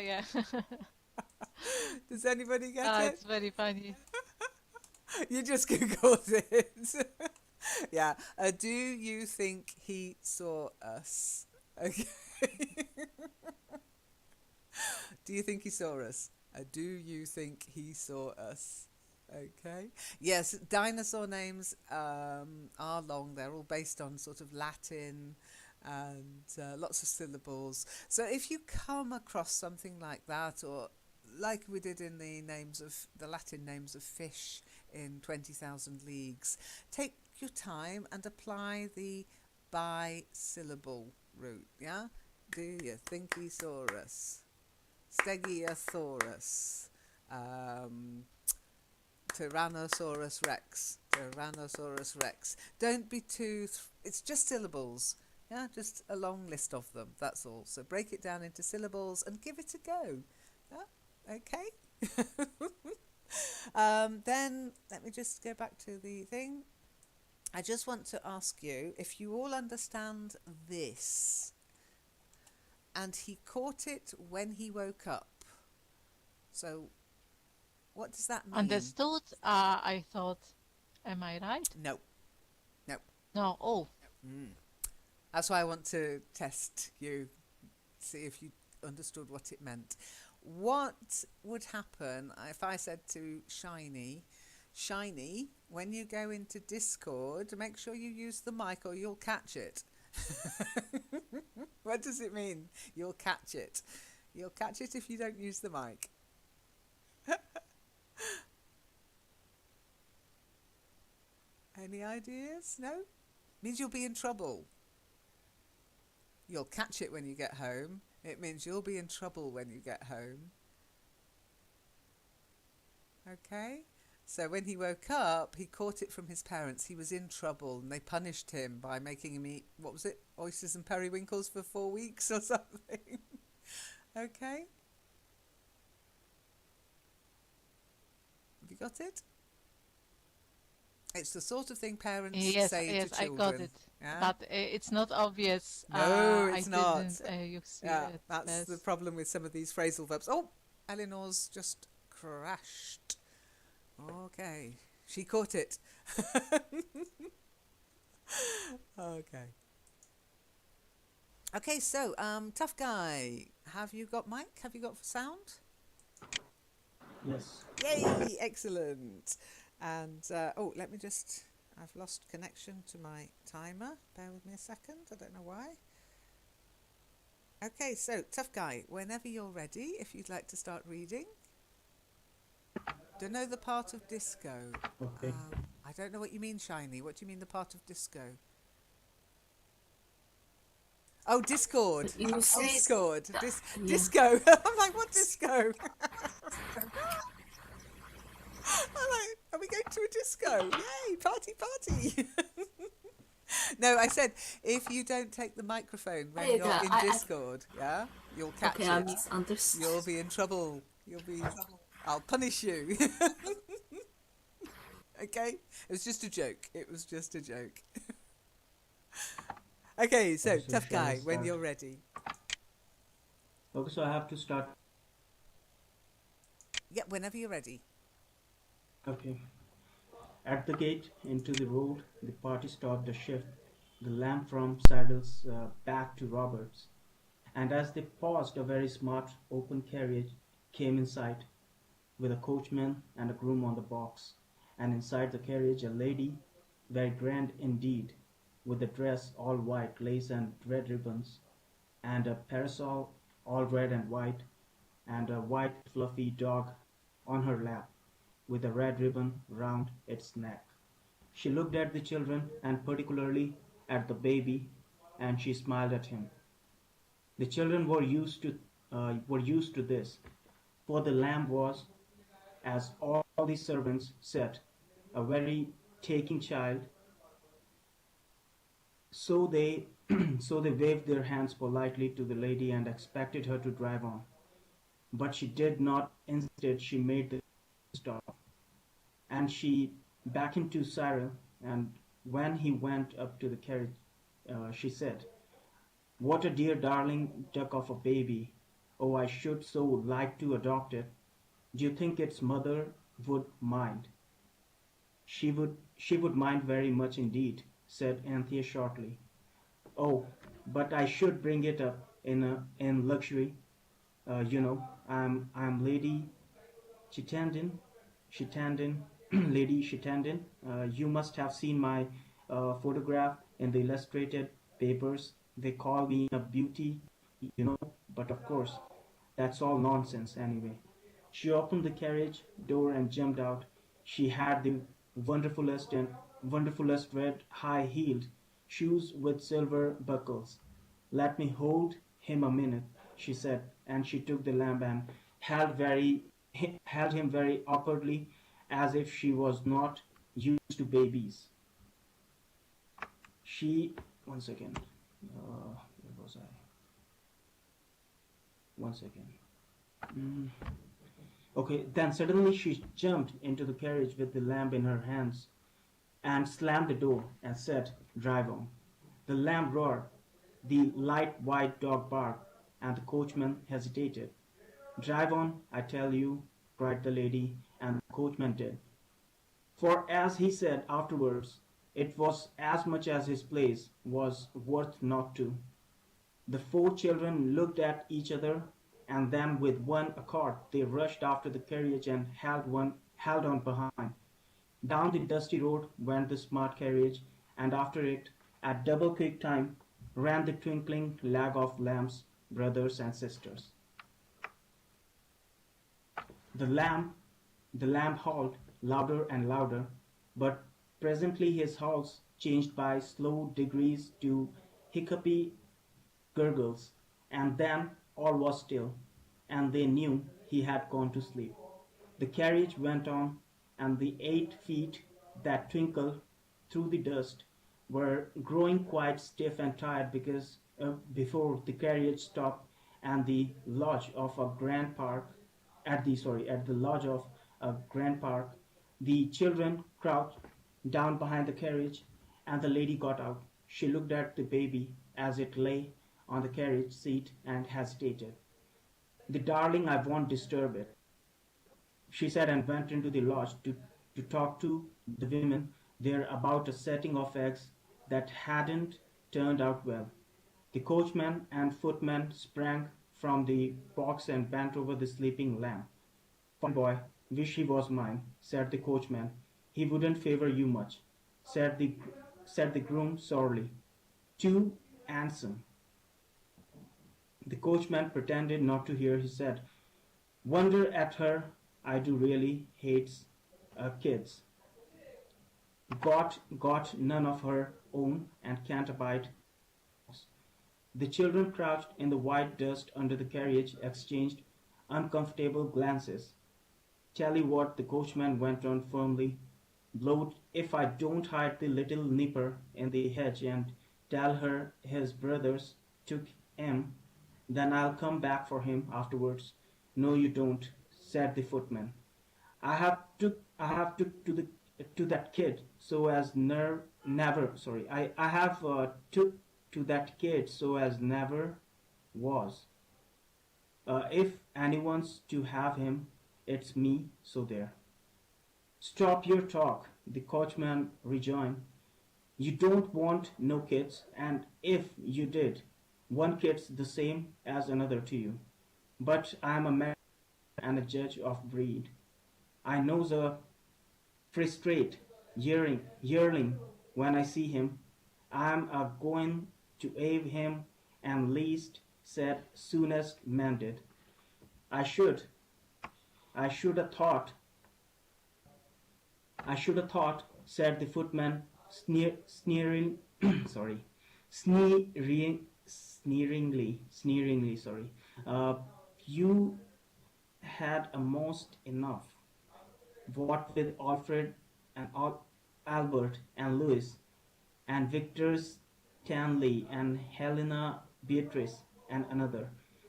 Yeah. Does anybody get Ah, it? it's very funny. You just Googled it. Yeah. Do you think he saw us? Okay. Do you think he saw us? Do you think he saw us? Okay. Yes, dinosaur names are long. They're all based on sort of Latin and lots of syllables. So if you come across something like that, or like we did in the Latin names of fish in 20,000 Leagues, take your time and apply the bi-syllable route, yeah? Do you think he saw us? Stegosaurus. Tyrannosaurus Rex. Tyrannosaurus Rex. Don't be too... it's just syllables. Yeah, just a long list of them. That's all. So break it down into syllables and give it a go. Yeah? Okay? Then let me just go back to the thing. I just want to ask you if you all understand this. And he caught it when he woke up. So what does that mean? Understood? I thought, am I right? No. No. Oh. That's why I want to test you, see if you understood what it meant. What would happen if I said to Shiny, when you go into Discord, make sure you use the mic or you'll catch it. What does it mean? You'll catch it. You'll catch it if you don't use the mic. Any ideas? No? Means you'll be in trouble. You'll catch it when you get home. It means you'll be in trouble when you get home. Okay? So when he woke up, he caught it from his parents. He was in trouble and they punished him by making him eat, what was it, oysters and periwinkles for 4 weeks or something. Okay? Have you got it? It's the sort of thing parents say to children. I got it. Yeah? But it's not obvious. No, it's I not. Didn't, you see Yeah, it. that's the problem with some of these phrasal verbs. Oh, Eleanor's just crashed. Okay, she caught it. Okay. Okay, so tough guy. Have you got mic? Have you got sound? Yes. Yay! Excellent. And oh, let me just. I've lost connection to my timer. Bear with me a second. I don't know why. Okay, so tough guy. Whenever you're ready, if you'd like to start reading. Don't know the part of disco. Okay. I don't know what you mean, Shiny. What do you mean the part of disco? Oh, Discord. You say Discord. yeah. Disco. I'm like, what disco? I'm like, are we going to a disco? Yay, party, party. No, I said, if you don't take the microphone when Wait, you're in Discord, yeah, you'll catch okay, I it. misunderstood. You'll be in trouble. I'll punish you. Okay? It was just a joke. It was just a joke. Okay, so Okay, so tough shall I guy, when start? you're ready. Okay, so I have to start. Yeah, whenever you're ready. Okay. At the gate into the road, the party stopped to shift the lamp from Saddle's back to Robert's. And as they paused, a very smart open carriage came in sight, with a coachman and a groom on the box, and inside the carriage a lady, very grand indeed, with a dress all white lace and red ribbons, and a parasol all red and white, and a white fluffy dog on her lap, with a red ribbon round its neck. She looked at the children, and particularly at the baby, and she smiled at him. The children were used to this, for the lamb was, as all the servants said, a very taking child. So they so they waved their hands politely to the lady and expected her to drive on. But she did not. Instead, she made the stop, and she beckoned to Cyril. And when he went up to the carriage, she said, "What a dear darling duck of a baby! Oh, I should so like to adopt it. Do you think its mother would mind?" She would mind very much indeed," said Anthea shortly. "Oh, but I should bring it up in luxury. I'm Lady Chittenden, Chittenden, Lady Chittenden. You must have seen my photograph in the illustrated papers. They call me a beauty, you know, but of course, that's all nonsense anyway." She opened the carriage door and jumped out. She had the wonderfulest red high-heeled shoes with silver buckles. "Let me hold him a minute," she said, and she took the lamb and held him very awkwardly, as if she was not used to babies. She One second. Where was I? One second. Mm. Okay, then suddenly she jumped into the carriage with the lamb in her hands and slammed the door and said, "Drive on." The lamb roared, the light white dog barked, and the coachman hesitated. "Drive on, I tell you," cried the lady, and the coachman did. For as he said afterwards, it was as much as his place was worth not to. The four children looked at each other, and then with one accord they rushed after the carriage and held on behind. Down the dusty road went the smart carriage, and after it, at double quick time, ran the twinkling lag of lambs, brothers and sisters. The lamb the lamb howled louder and louder, but presently his howls changed by slow degrees to hiccupy gurgles, and then all was still, and they knew he had gone to sleep. The carriage went on, and the 8 feet that twinkled through the dust were growing quite stiff and tired because before the carriage stopped and the lodge of a grand park at the lodge of a grand park, the children crouched down behind the carriage, and the lady got out. She looked at the baby as it lay on the carriage seat and hesitated. "The darling, I won't disturb it," she said, and went into the lodge to talk to the women there about a setting of eggs that hadn't turned out well. The coachman and footman sprang from the box and bent over the sleeping lamb. "Fine boy," Wish he was mine, said the coachman. He wouldn't favor you much, said the groom sorely. Too handsome. The coachman pretended not to hear. He said, wonder at her. I do really hates kids. Got none of her own and can't abide dogs. The children crouched in the white dust under the carriage exchanged uncomfortable glances. Tell you what, the coachman went on firmly, blowed, if I don't hide the little nipper in the hedge and tell her his brothers took him, then I'll come back for him afterwards. No, you don't, said the footman. I have took to that kid so as never sorry I have took to that kid so as never was. If anyone's to have him, it's me. So there. Stop your talk, the coachman rejoined. You don't want no kids, and if you did, one kid's the same as another to you. But I'm a man and a judge of breed. I knows a frustrate yearling when I see him. I'm a going to ave him and least said soonest mended. I should I should have thought I should have thought, said the footman, sneering, sorry, sneeringly, sorry. Uh, you had a most enough. What with Alfred and Albert and Louis and Victor Stanley and Helena Beatrice and another.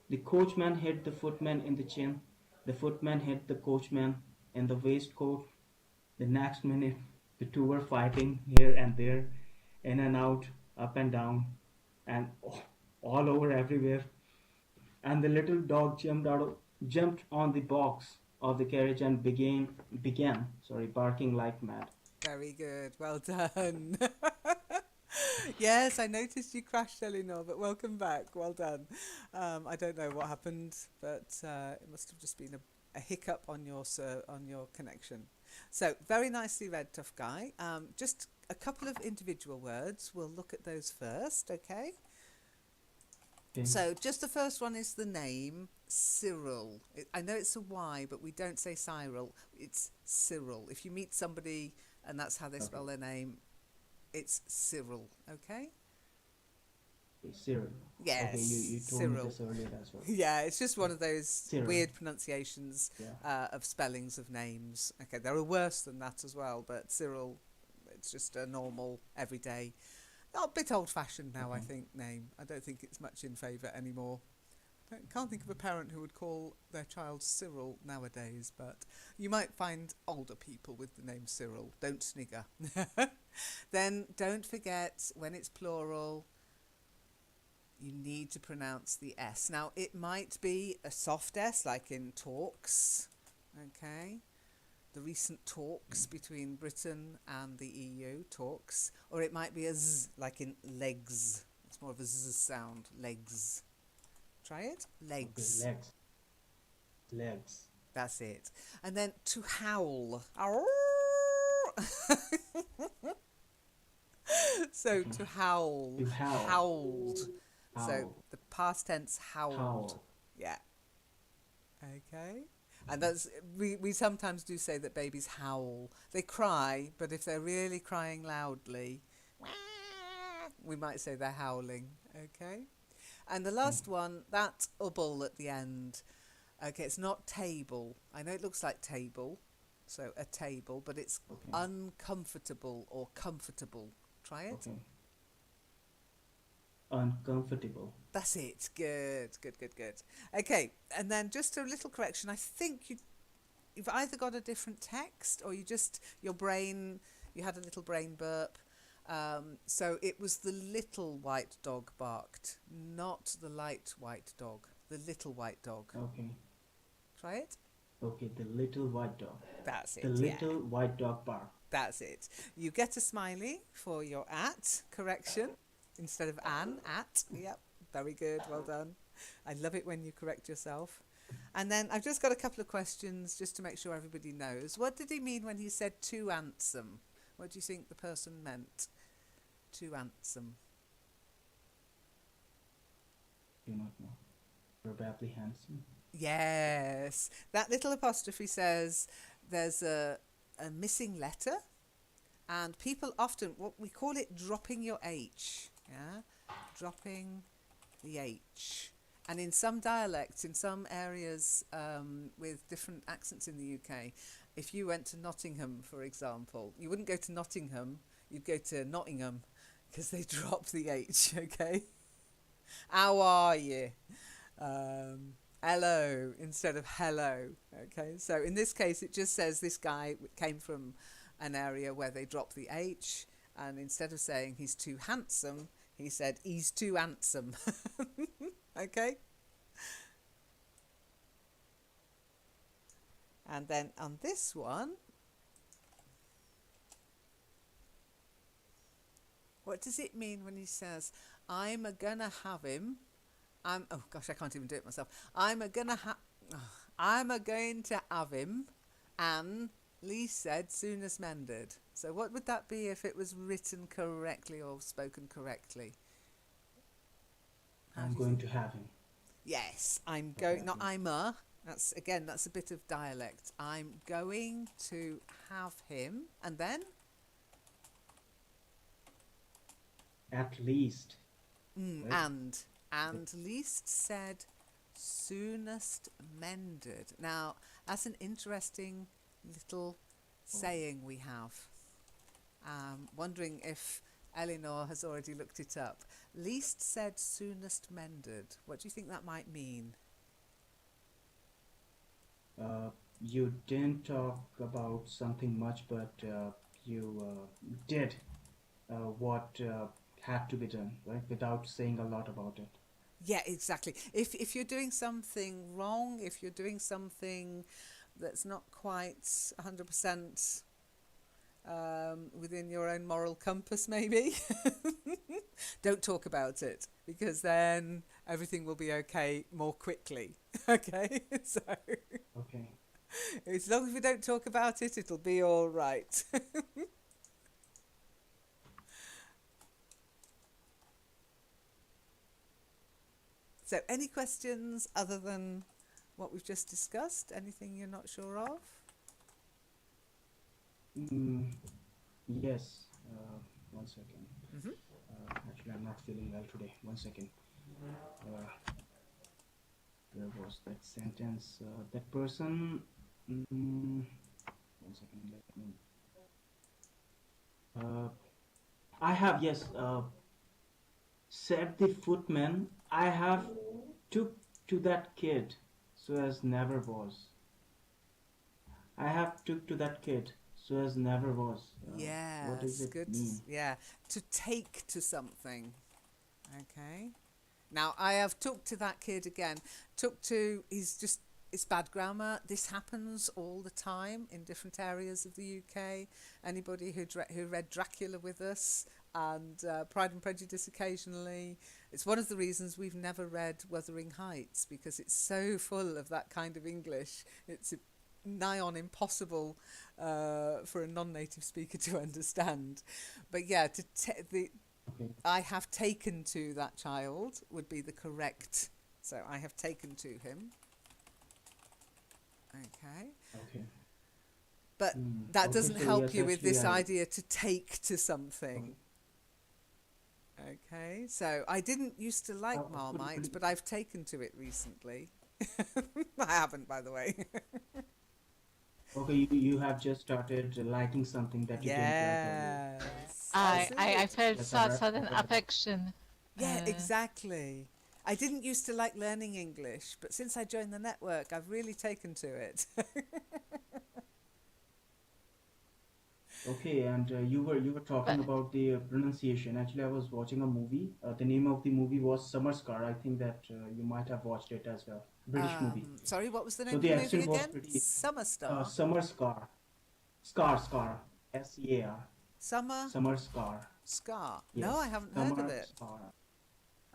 The coachman hit the footman in the chin. The footman hit the coachman in the waistcoat. The next minute, the two were fighting here and there, in and out, up and down, and all over everywhere. And the little dog jumped on the box of the carriage and began barking like mad. Very good. Well done. Yes, I noticed you crashed, Eleanor, but welcome back. Well done. I don't know what happened, but it must have just been a hiccup on your connection. So very nicely read, tough guy. Just a couple of individual words. We'll look at those first, okay? Okay. So just the first one is the name Cyril. I know it's a Y, but we don't say Cyril. It's Cyril. If you meet somebody and that's how they spell their name, it's Cyril, okay? Cyril. Yes, Okay, you told Cyril. me this earlier as well. Yeah, it's just one of those Cyril. weird pronunciations Yeah. of spellings of names. Okay, there are worse than that as well, but Cyril, it's just a normal, everyday, a bit old-fashioned now, I think, name. I don't think it's much in favour anymore. I can't think of a parent who would call their child Cyril nowadays, but you might find older people with the name Cyril. Don't snigger. Then don't forget, when it's plural, you need to pronounce the S. Now, it might be a soft S, like in talks, okay? The recent talks between Britain and the EU, talks. Or it might be a Z, like in legs. It's more of a Z sound, legs. Try it. Legs. Okay, legs. That's it. And then to howl. So to howl. To howl. Howled. So Howl. the past tense howled. Howl. Yeah. Okay. And that's we sometimes do say that babies howl. They cry, but if they're really crying loudly, we might say they're howling. Okay. And the last one, that ubble at the end. Okay, it's not table. I know it looks like table, so a table, but it's uncomfortable or comfortable. Try it. Okay. Uncomfortable. That's it. Good. Okay, and then just a little correction. I think you've either got a different text or you had a little brain burp. So it was the little white dog barked, not the light white dog. The little white dog. Okay. Try it. Okay, the little white dog. That's it. The little white dog bark. That's it. You get a smiley for your at correction instead of an at. Yep, very good. Well done. I love it when you correct yourself. And then I've just got a couple of questions just to make sure everybody knows. What did he mean when he said too handsome? What do you think the person meant? Too handsome. Do not know. Probably handsome. Yes. That little apostrophe says there's a missing letter, and people often, what we call it, dropping your H. Yeah? Dropping the H. And in some dialects, in some areas with different accents in the UK, if you went to Nottingham, for example, you wouldn't go to Nottingham, you'd go to Nottingham because they drop the H, okay? How are you? Hello instead of hello, okay? So in this case, it just says this guy came from an area where they drop the H, and instead of saying he's too handsome, he said he's too handsome. Okay? And then on this one, what does it mean when he says, I'm a gonna have him? Oh gosh, I can't even do it myself. I'm a going to have him, and Lee said soon as mended. So what would that be if it was written correctly or spoken correctly? I'm going to have him. Yes, I'm going, not I'm a. That's a bit of dialect. I'm going to have him, and then? At least. Right? And least said soonest mended. Now, that's an interesting little saying we have. Wondering if Eleanor has already looked it up. Least said soonest mended. What do you think that might mean? You didn't talk about something much, but you did what had to be done, right? Without saying a lot about it. Yeah, exactly. If you're doing something wrong, if you're doing something that's not quite 100% within your own moral compass, maybe, don't talk about it, because then everything will be okay more quickly. Okay? So Okay. as long as we don't talk about it, it'll be all right. So any questions other than what we've just discussed? Anything you're not sure of? Mm, yes. One second. Mm-hmm. Actually, I'm not feeling well today. One second. Where was that sentence? That person. One second. Let me. I have, yes. Said the footman, I have took to that kid, so as never was. I have took to that kid, so as never was. What does Yes, it good. mean? Yeah, to take to something. Okay. Now, I have took to that kid again. Took to is just, it's bad grammar. This happens all the time in different areas of the UK. Anybody who read Dracula with us and Pride and Prejudice occasionally, it's one of the reasons we've never read Wuthering Heights, because it's so full of that kind of English. It's nigh on impossible for a non-native speaker to understand. But yeah, Okay. I have taken to that child would be the correct. So I have taken to him. Okay. Okay. But that Okay, doesn't so help yes, you with actually, this idea to take to something. Okay. So I didn't used to like Marmite, but I've taken to it recently. I haven't, by the way. Okay, you have just started liking something that you didn't like earlier. Yes. I That's it. felt Yes, I sudden heard about. affection. Yeah, Uh, exactly. I didn't used to like learning English, but since I joined the network, I've really taken to it. Okay, and you were talking but about the pronunciation. Actually, I was watching a movie. The name of the movie was Summer Scar. I think that you might have watched it as well. British movie. Sorry, what was the name So of the the movie accent was again? pretty. Summer Star? Summer Scar. Scar. SCAR. Summer Summer Scar. Scar? No, I Yes. haven't heard of Summer it. Scar.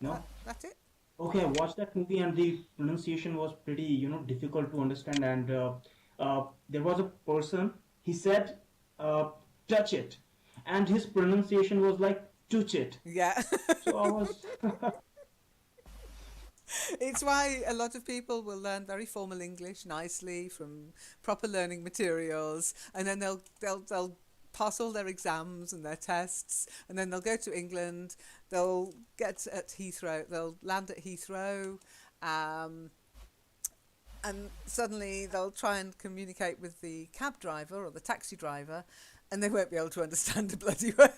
No? That it? Okay, I watched that movie and the pronunciation was pretty, difficult to understand. And there was a person, he said, uh, touch it. And his pronunciation was like, touch it. Yeah. So I was, It's why a lot of people will learn very formal English nicely from proper learning materials, and then they'll pass all their exams and their tests, and then they'll go to England. They'll get at Heathrow. They'll land at Heathrow, um, and suddenly they'll try and communicate with the cab driver or the taxi driver, and they won't be able to understand a bloody word.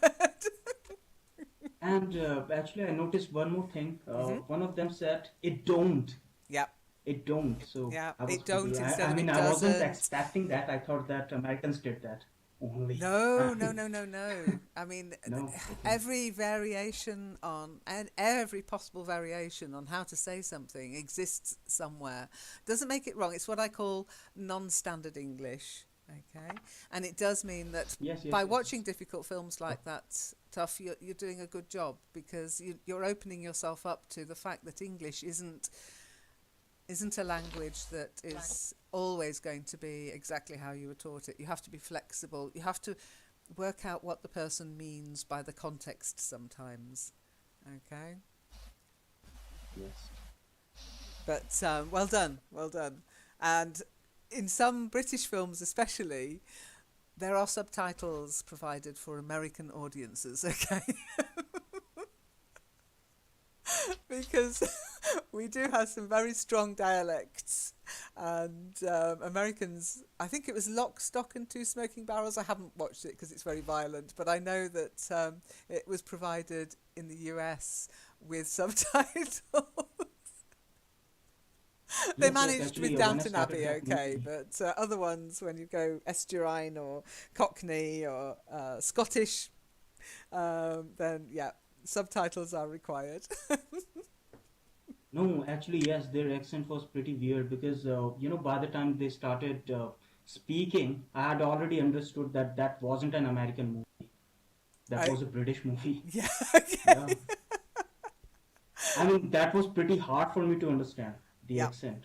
and actually, I noticed one more thing. Hmm. One of them said, it don't. Yeah, It don't. So yeah. I was It pretty, don't instead I of mean, it I wasn't doesn't. expecting that. I thought that Americans did that only. No, no, no, no, no. I mean, No, okay. every variation on, and every possible variation on how to say something exists somewhere. Doesn't make it wrong. It's what I call non-standard English. Okay, and it does mean that Yes, yes, by yes. watching difficult films like that, Tough, you're doing a good job because you're opening yourself up to the fact that English isn't a language that is always going to be exactly how you were taught it. You have to be flexible. You have to work out what the person means by the context sometimes. Okay? Yes. But well done, well done. And in some British films, especially, there are subtitles provided for American audiences, okay? Because we do have some very strong dialects, and Americans, I think it was Lock, Stock and Two Smoking Barrels. I haven't watched it because it's very violent, but I know that it was provided in the US with subtitles. They Yes, yes, managed with actually, when I Downton started Abbey, that okay, movie, but other ones, when you go Estuarine or Cockney or Scottish, then yeah, subtitles are required. no, actually, yes, their accent was pretty weird because, by the time they started speaking, I had already understood that that wasn't an American movie. That I was a British movie. Yeah. Yeah. I mean, that was pretty hard for me to understand the Yeah. accent.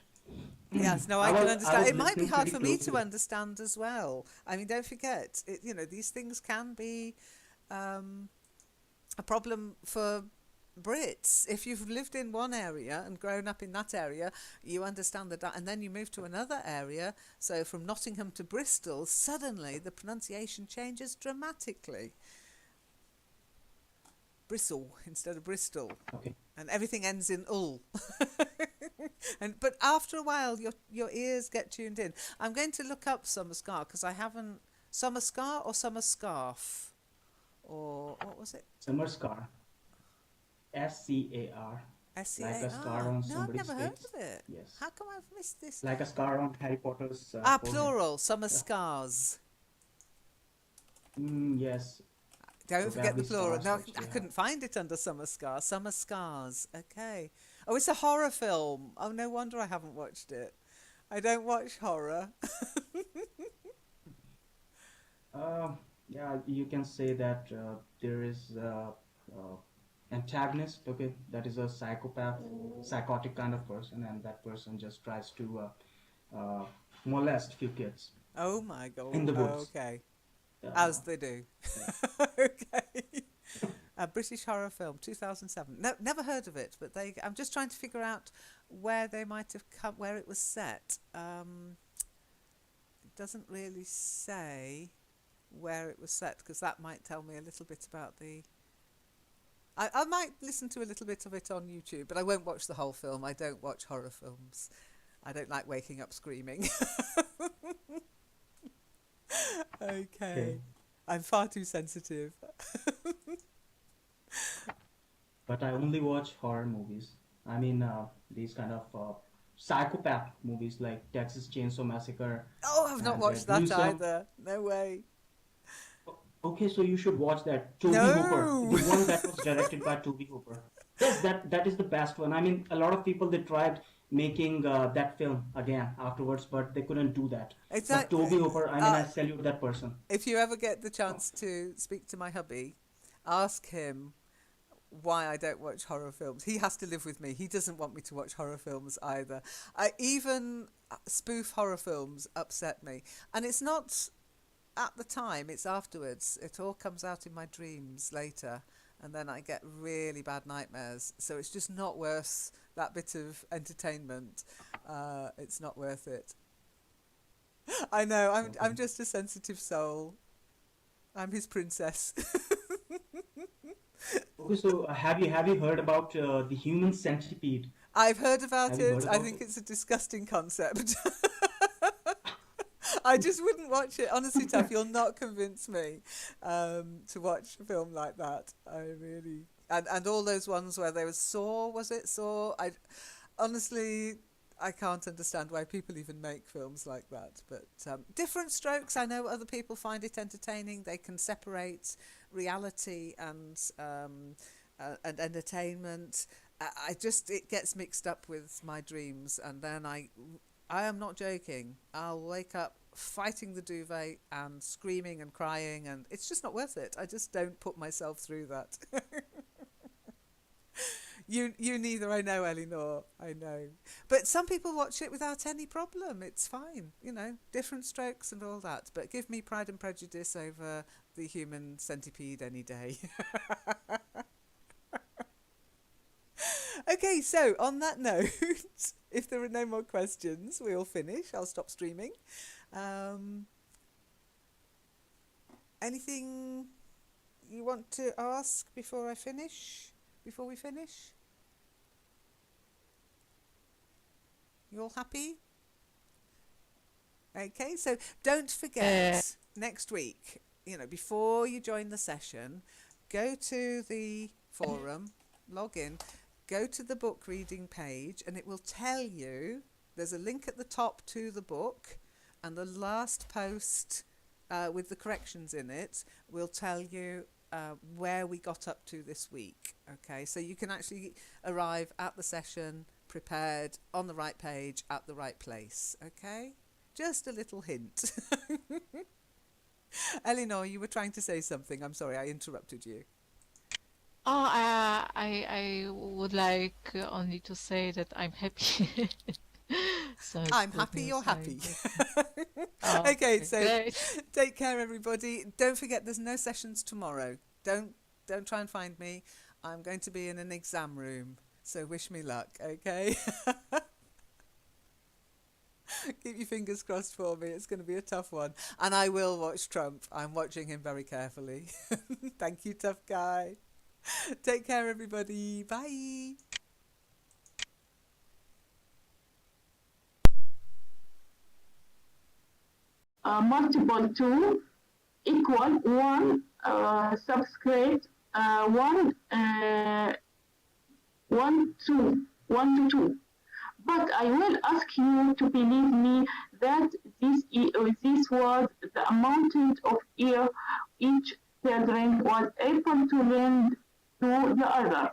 Yes, no, I I can was I understand. was It might be listening hard pretty for me to closely. understand as well. I mean, don't forget, these things can be um, a problem for Brits. If you've lived in one area and grown up in that area, you understand and then you move to another area. So from Nottingham to Bristol, suddenly the pronunciation changes dramatically. Bristle instead of Bristol, Okay. and everything ends in ul. But after a while, your ears get tuned in. I'm going to look up summer scar because I haven't. Summer scar or summer scarf, or what was it? Summer scar. SCAR. Like a scar SCAR. on No, I've somebody's never heard face. of it. Yes. How come I've missed this? Like a scar on Harry Potter's forehead. Plural. Summer Yeah. scars. Yes. Don't forget the Probably plural. scars No, I actually have. couldn't find it under summer scars. Summer scars. Okay. Oh, it's a horror film. Oh, no wonder I haven't watched it. I don't watch horror. Uh, yeah, you can say that there is antagonist, okay, that is a psychopath, psychotic kind of person, and that person just tries to molest few kids Oh my in god. the Oh, woods. okay. Uh, As they do. yeah. Okay. A British horror film, 2007. No, never heard of it, but I'm just trying to figure out where they might have come, where it was set. It doesn't really say where it was set because that might tell me a little bit about the. I might listen to a little bit of it on YouTube, but I won't watch the whole film. I don't watch horror films. I don't like waking up screaming. Okay, Okay. I'm far too sensitive. but I only watch horror movies. I mean, these kind of psychopath movies like Texas Chainsaw Massacre Oh, I've not and watched that Gruesome. either. No way. Okay, so you should watch that. Toby Hooper, No. the one that was directed by Toby Hooper. Yes, that is the best one. I mean, a lot of people they tried making that film again afterwards, but they couldn't do that. But Exactly. Toby Hooper, I mean, I salute that person. If you ever get the chance to speak to my hubby, ask him why I don't watch horror films. He has to live with me. He doesn't want me to watch horror films either. Even spoof horror films upset me. And it's not at the time, it's afterwards. It all comes out in my dreams later. And then I get really bad nightmares. So it's just not worth that bit of entertainment. It's not worth it. I know, I'm just a sensitive soul. I'm his princess. Okay, so have you heard about the human centipede? I've heard about Have you heard it. I about think it? it's a disgusting concept. I just wouldn't watch it. Honestly, Tuff, you'll not convince me to watch a film like that. I really... And all those ones where there was Saw, was it? Saw? Honestly, I can't understand why people even make films like that. But different strokes. I know other people find it entertaining. They can separate reality and entertainment. It gets mixed up with my dreams, and then I am not joking. I'll wake up fighting the duvet and screaming and crying, and it's just not worth it. I just don't put myself through that. You neither, I know, Eleanor, I know. But some people watch it without any problem. It's fine, different strokes and all that. But give me Pride and Prejudice over the human centipede any day. Okay, so on that note, if there are no more questions, we'll finish. I'll stop streaming. Anything you want to ask before we finish? You all happy? Okay, so don't forget next week, before you join the session, go to the forum, log in, go to the book reading page, and it will tell you, there's a link at the top to the book, and the last post with the corrections in it will tell you where we got up to this week. Okay, so you can actually arrive at the session prepared, on the right page, at the right place. Okay, just a little hint. Eleanor, you were trying to say something. I'm sorry, I interrupted you. Oh, I would like only to say that I'm happy. So it's I'm good happy news. you're happy. Oh, Okay, so great. take care, everybody. Don't forget, there's no sessions tomorrow. Don't try and find me. I'm going to be in an exam room, so wish me luck, okay? Keep your fingers crossed for me. It's going to be a tough one. And I will watch Trump. I'm watching him very carefully. Thank you, tough guy. Take care, everybody. Bye. Multiple 2 equal 1 subscript 1 1 2 1 to 2. But I will ask you to believe me that this was the amount of year each children was able to lend to the other.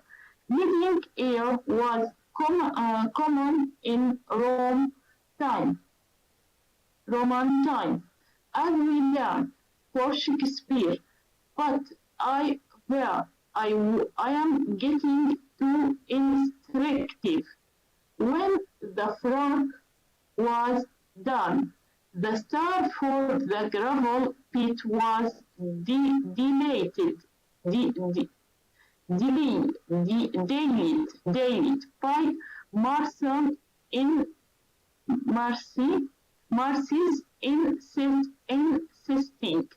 Living year was common in Roman time, as we learn for Shakespeare. But I am getting too instructive. When the frog was done, the star for the gravel pit was deleted by Marson in Marcy's insisting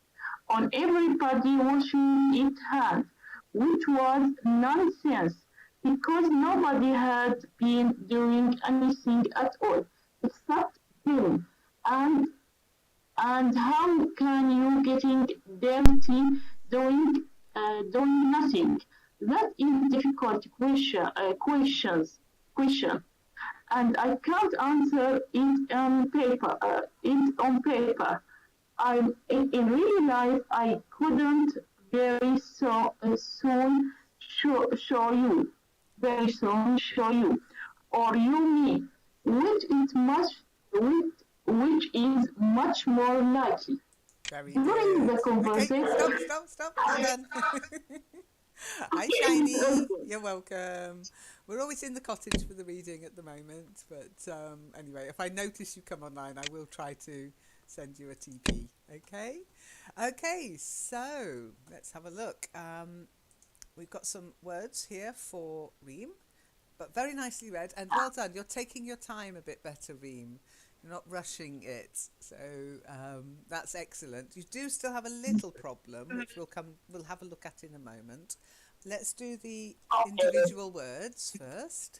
on everybody washing its hands, which was nonsense because nobody had been doing anything at all except him. And how can you getting dirty doing nothing? That is difficult question, and I can't answer it on paper. In real life, I couldn't very soon show you, or you me, which is much more likely. Very During good. the Okay, conversation, stop. Well done. Hi, Okay, Shiny. okay. You're welcome. We're always in the cottage for the reading at the moment, but anyway, if I notice you come online, I will try to send you a TP. Okay? Okay, so let's have a look. We've got some words here for Reem, but very nicely read, and well done. You're taking your time a bit better, Reem. You're not rushing it, so that's excellent. You do still have a little problem, which we'll have a look at in a moment. Let's do the Okay. individual words first.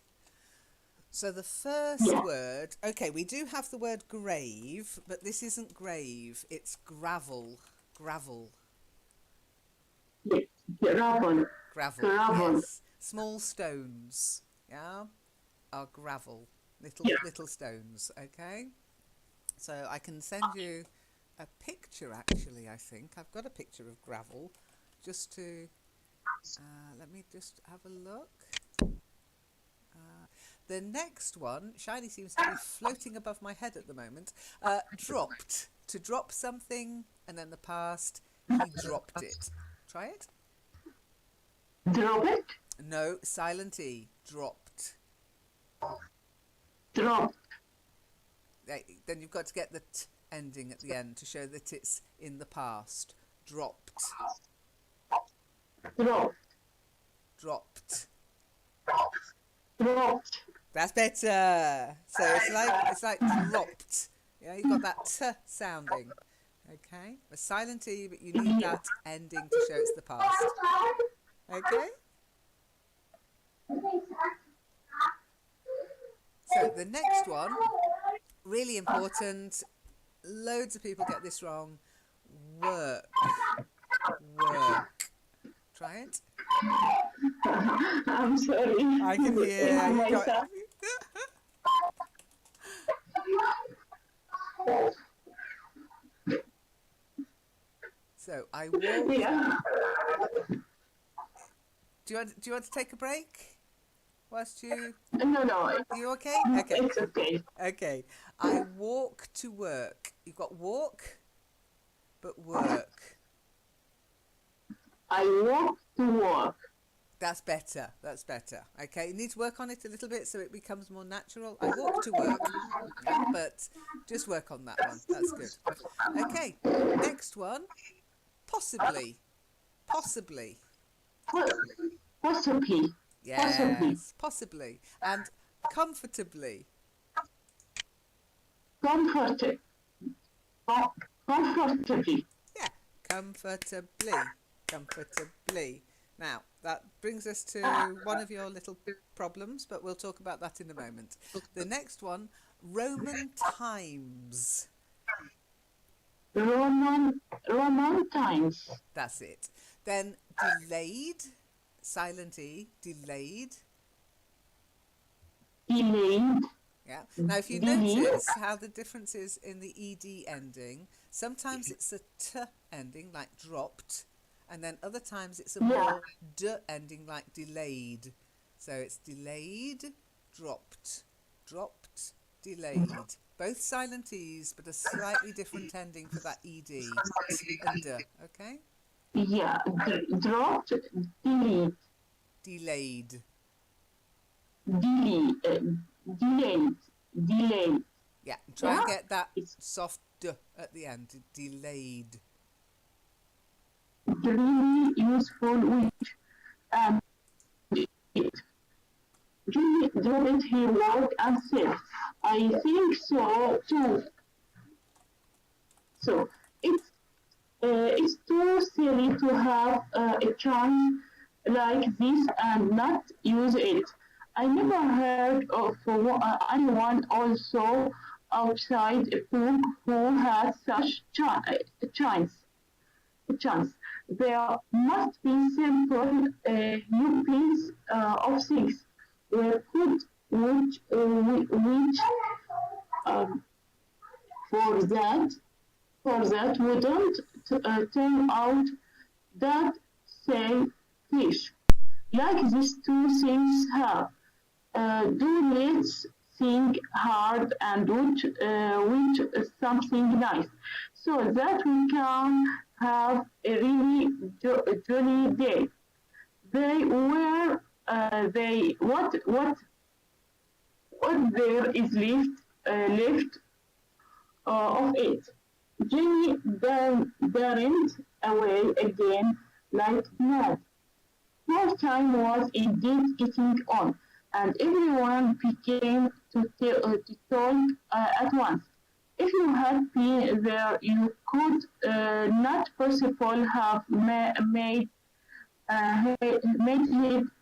So the first Yeah. word, okay, we do have the word grave, but this isn't grave, it's gravel. Gravel. Yes. Gravel. Gravel. Gravel. Yes. Small stones, yeah, are gravel. Yeah. Little stones, okay? So I can send you a picture, actually, I think. I've got a picture of gravel just to, let me just have a look. The next one, Shiny seems to be floating above my head at the moment. Dropped. To drop something, and then the past, he dropped it. Try it? Drop it. No, silent E. Dropped. Drop. Then you've got to get the t ending at the end to show that it's in the past. Dropped. Drop. Dropped. Dropped. That's better. So it's like dropped. Yeah, you've got that t sounding. Okay, a silent E, but you need Yeah. that ending to show it's the past. Okay. So the next one, really important. Loads of people get this wrong. Work. Work. Try it. I'm sorry. I can hear you got. Myself. So I walk. Yeah. Do you want to take a break? Whilst you No. you okay? Okay. It's okay. Okay. I walk to work. You've got walk, but work. I walk to work. That's better. That's better. Okay. You need to work on it a little bit so it becomes more natural. I walk to work. Yeah, but just work on that one. That's good. Okay. Next one. Possibly. Possibly. Possibly. Yes. Possibly. And comfortably. Comfortably. Comfortably. Yeah. Comfortably. Comfortably. Now, that brings us to one of your little problems, but we'll talk about that in a moment. The next one, Roman times. Roman times. That's it. Then delayed, silent E, delayed. Delayed. Yeah. Now, if you Delayed. notice how the difference is in the ED ending, sometimes it's a T ending, like dropped, and then other times it's a more D ending, like delayed. So it's delayed, dropped, dropped, delayed. Both silent E's, but a slightly different ending for that ED. T and D, okay? Yeah. Dropped. Delayed. Delayed. Delayed. Delayed. Yeah, try and Yeah. get that It's soft D at the end. Delayed. really useful, which it really didn't he work and said, I think so too. So it's too silly to have a chance like this and not use it. I never heard of anyone also outside a book who had such chance. Chance. There must be simple new piece of things put which um, for that wouldn't turn out that same fish. Like these two things have. Do let's think hard and with something nice, so that we can have a really jolly day. They were they what there is left of it. Jenny daren't away again like mad. More time was indeed getting on, and everyone began to talk at once. If you had been there, you could not possibly have made head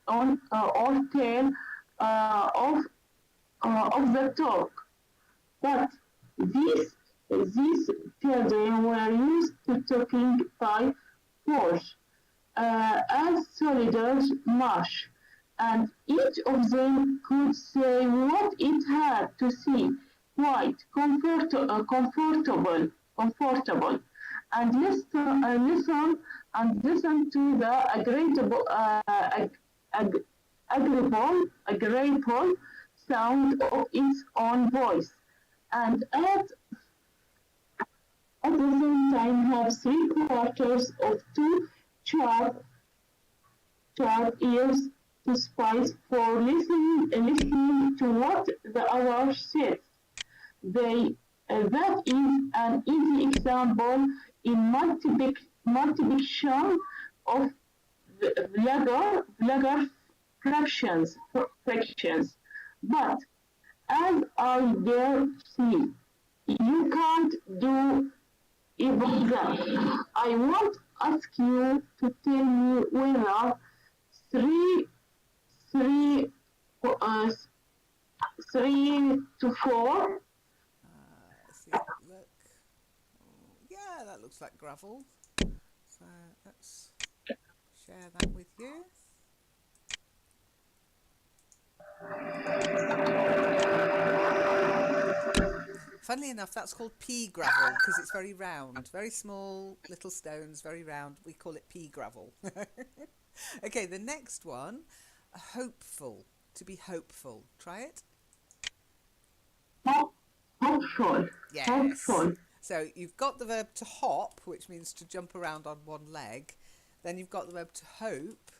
on or tail of the talk. But these children were used to talking by force as soldiers march, and each of them could say what it had to say quite comfortable, and listen to the agreeable sound of its own voice, and at the same time have three quarters of two sharp ears to spite for listening to what the other says. They, that is an easy example in multiplication of vulgar fractions. But as I dare see, you can't do even that. I won't ask you to tell me whether three, three, uh, 3 to 4. Let's see. Look. Oh, yeah, that looks like gravel. So let's share that with you. Funnily enough, that's called pea gravel because it's very round, very small little stones, very round. We call it pea gravel. Okay, the next one, hopeful, to be hopeful. Try it. Hopeful. Yes. Hopeful. So you've got the verb to hop, which means to jump around on one leg. Then you've got the verb to hope,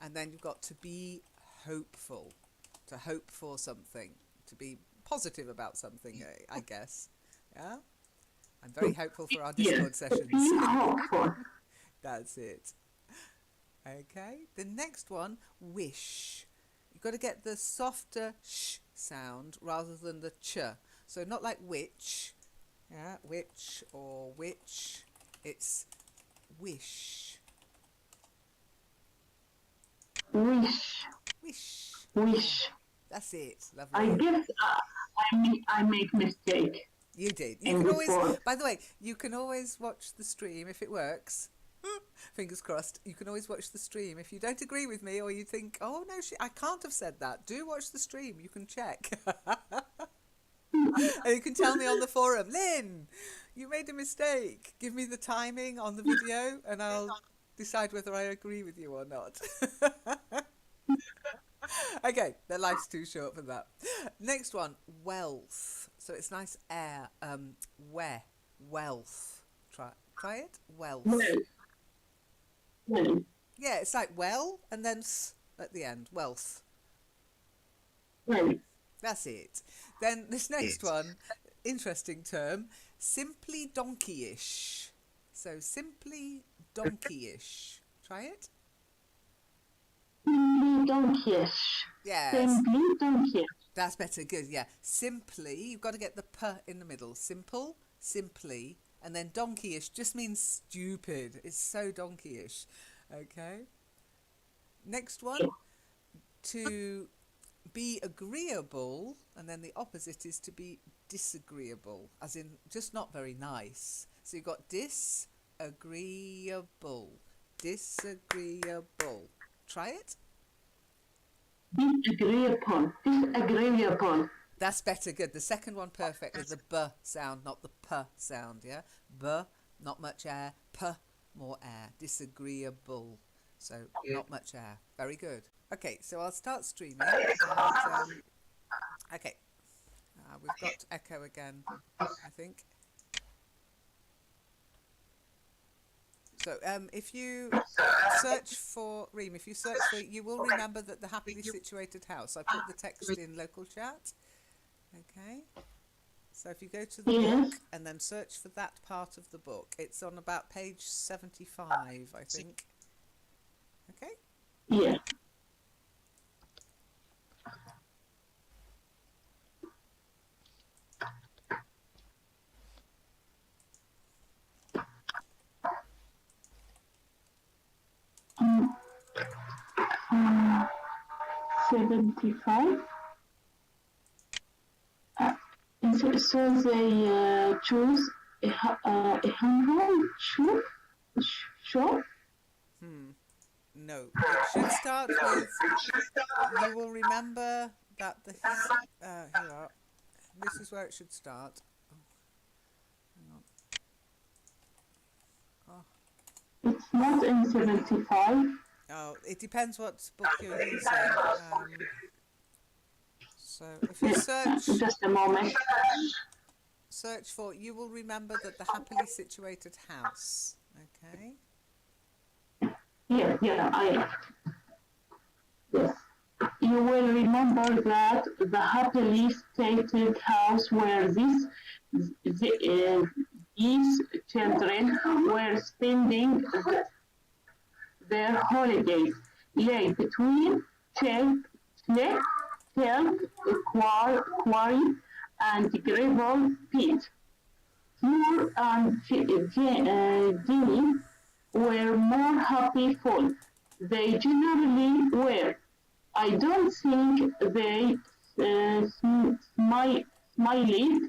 and then you've got to be hopeful, to hope for something, to be positive about something, I guess. Yeah? I'm very hopeful for our Discord sessions. Be hopeful. That's it. Okay, the next one, wish. You've got to get the softer sh sound rather than the ch. So not like which, yeah, which or which. It's wish. Wish. Wish. Wish. Yeah, that's it. Lovely. I guess I make mistake. You did. You can always, by the way, you can always watch the stream if it works. Fingers crossed. You can always watch the stream. If you don't agree with me or you think, oh no, I can't have said that, do watch the stream. You can check. And you can tell me on the forum, Lynn, you made a mistake. Give me the timing on the video and I'll decide whether I agree with you or not. Okay, their life's too short for that. Next one, wealth. So it's nice air. Where? Wealth. Try it. Wealth. Well. Yeah, it's like well and then s at the end. Wealth. Well. That's it. Then this next one, interesting term, simply donkeyish. So simply donkeyish. Try it. Simply donkeyish. Yes. Simply donkeyish. That's better. Good. Yeah. Simply, you've got to get the p in the middle. Simple, simply, and then donkeyish just means stupid. It's so donkeyish. Okay. Next one, to be agreeable, and then the opposite is to be disagreeable, as in just not very nice. So you've got disagreeable, disagreeable. Try it. Disagreeable. That's better. Good. The second one perfectly. The b sound, not the p sound. Yeah. B, not much air. P, more air. Disagreeable. So not much air. Very good. Okay. So I'll start streaming. And, okay. We've got echo again, I think. So if you search for Reem, if you search for, you will remember that the happily situated house. I put the text in local chat. Okay. So if you go to the Yes. book and then search for that part of the book, it's on about page 75, I think. Okay. Yeah. Um, 75. So they choose a hundred sure. No, it should start with, you will remember that the, here you are. This is where it should start. Oh, hang on. It's not in 75. Oh, it depends what book you're using. So if you Just a moment. search for, you will remember that the happily situated house. Okay. Yeah, yes. You will remember that the happily stated house where these children were spending their holidays lay between Tilk, Quarry, and Gravel Pit. Fleur and Jenny were more happy full. They generally were. I don't think they smiled,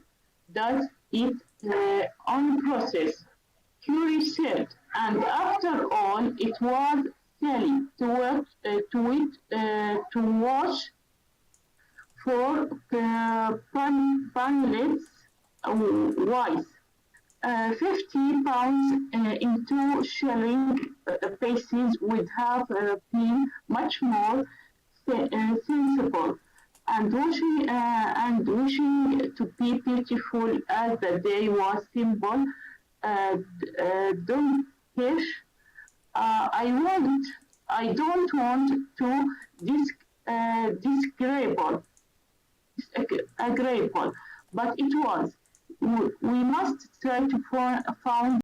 does it on process. Curie said, and after all, it was silly to watch for panelists wise. 50 pounds in 2 shilling pieces would have been much more sensible. And wishing to be beautiful as the day was simple, donkish. I don't want to disagreeable, agreeable, but it was. We must try to find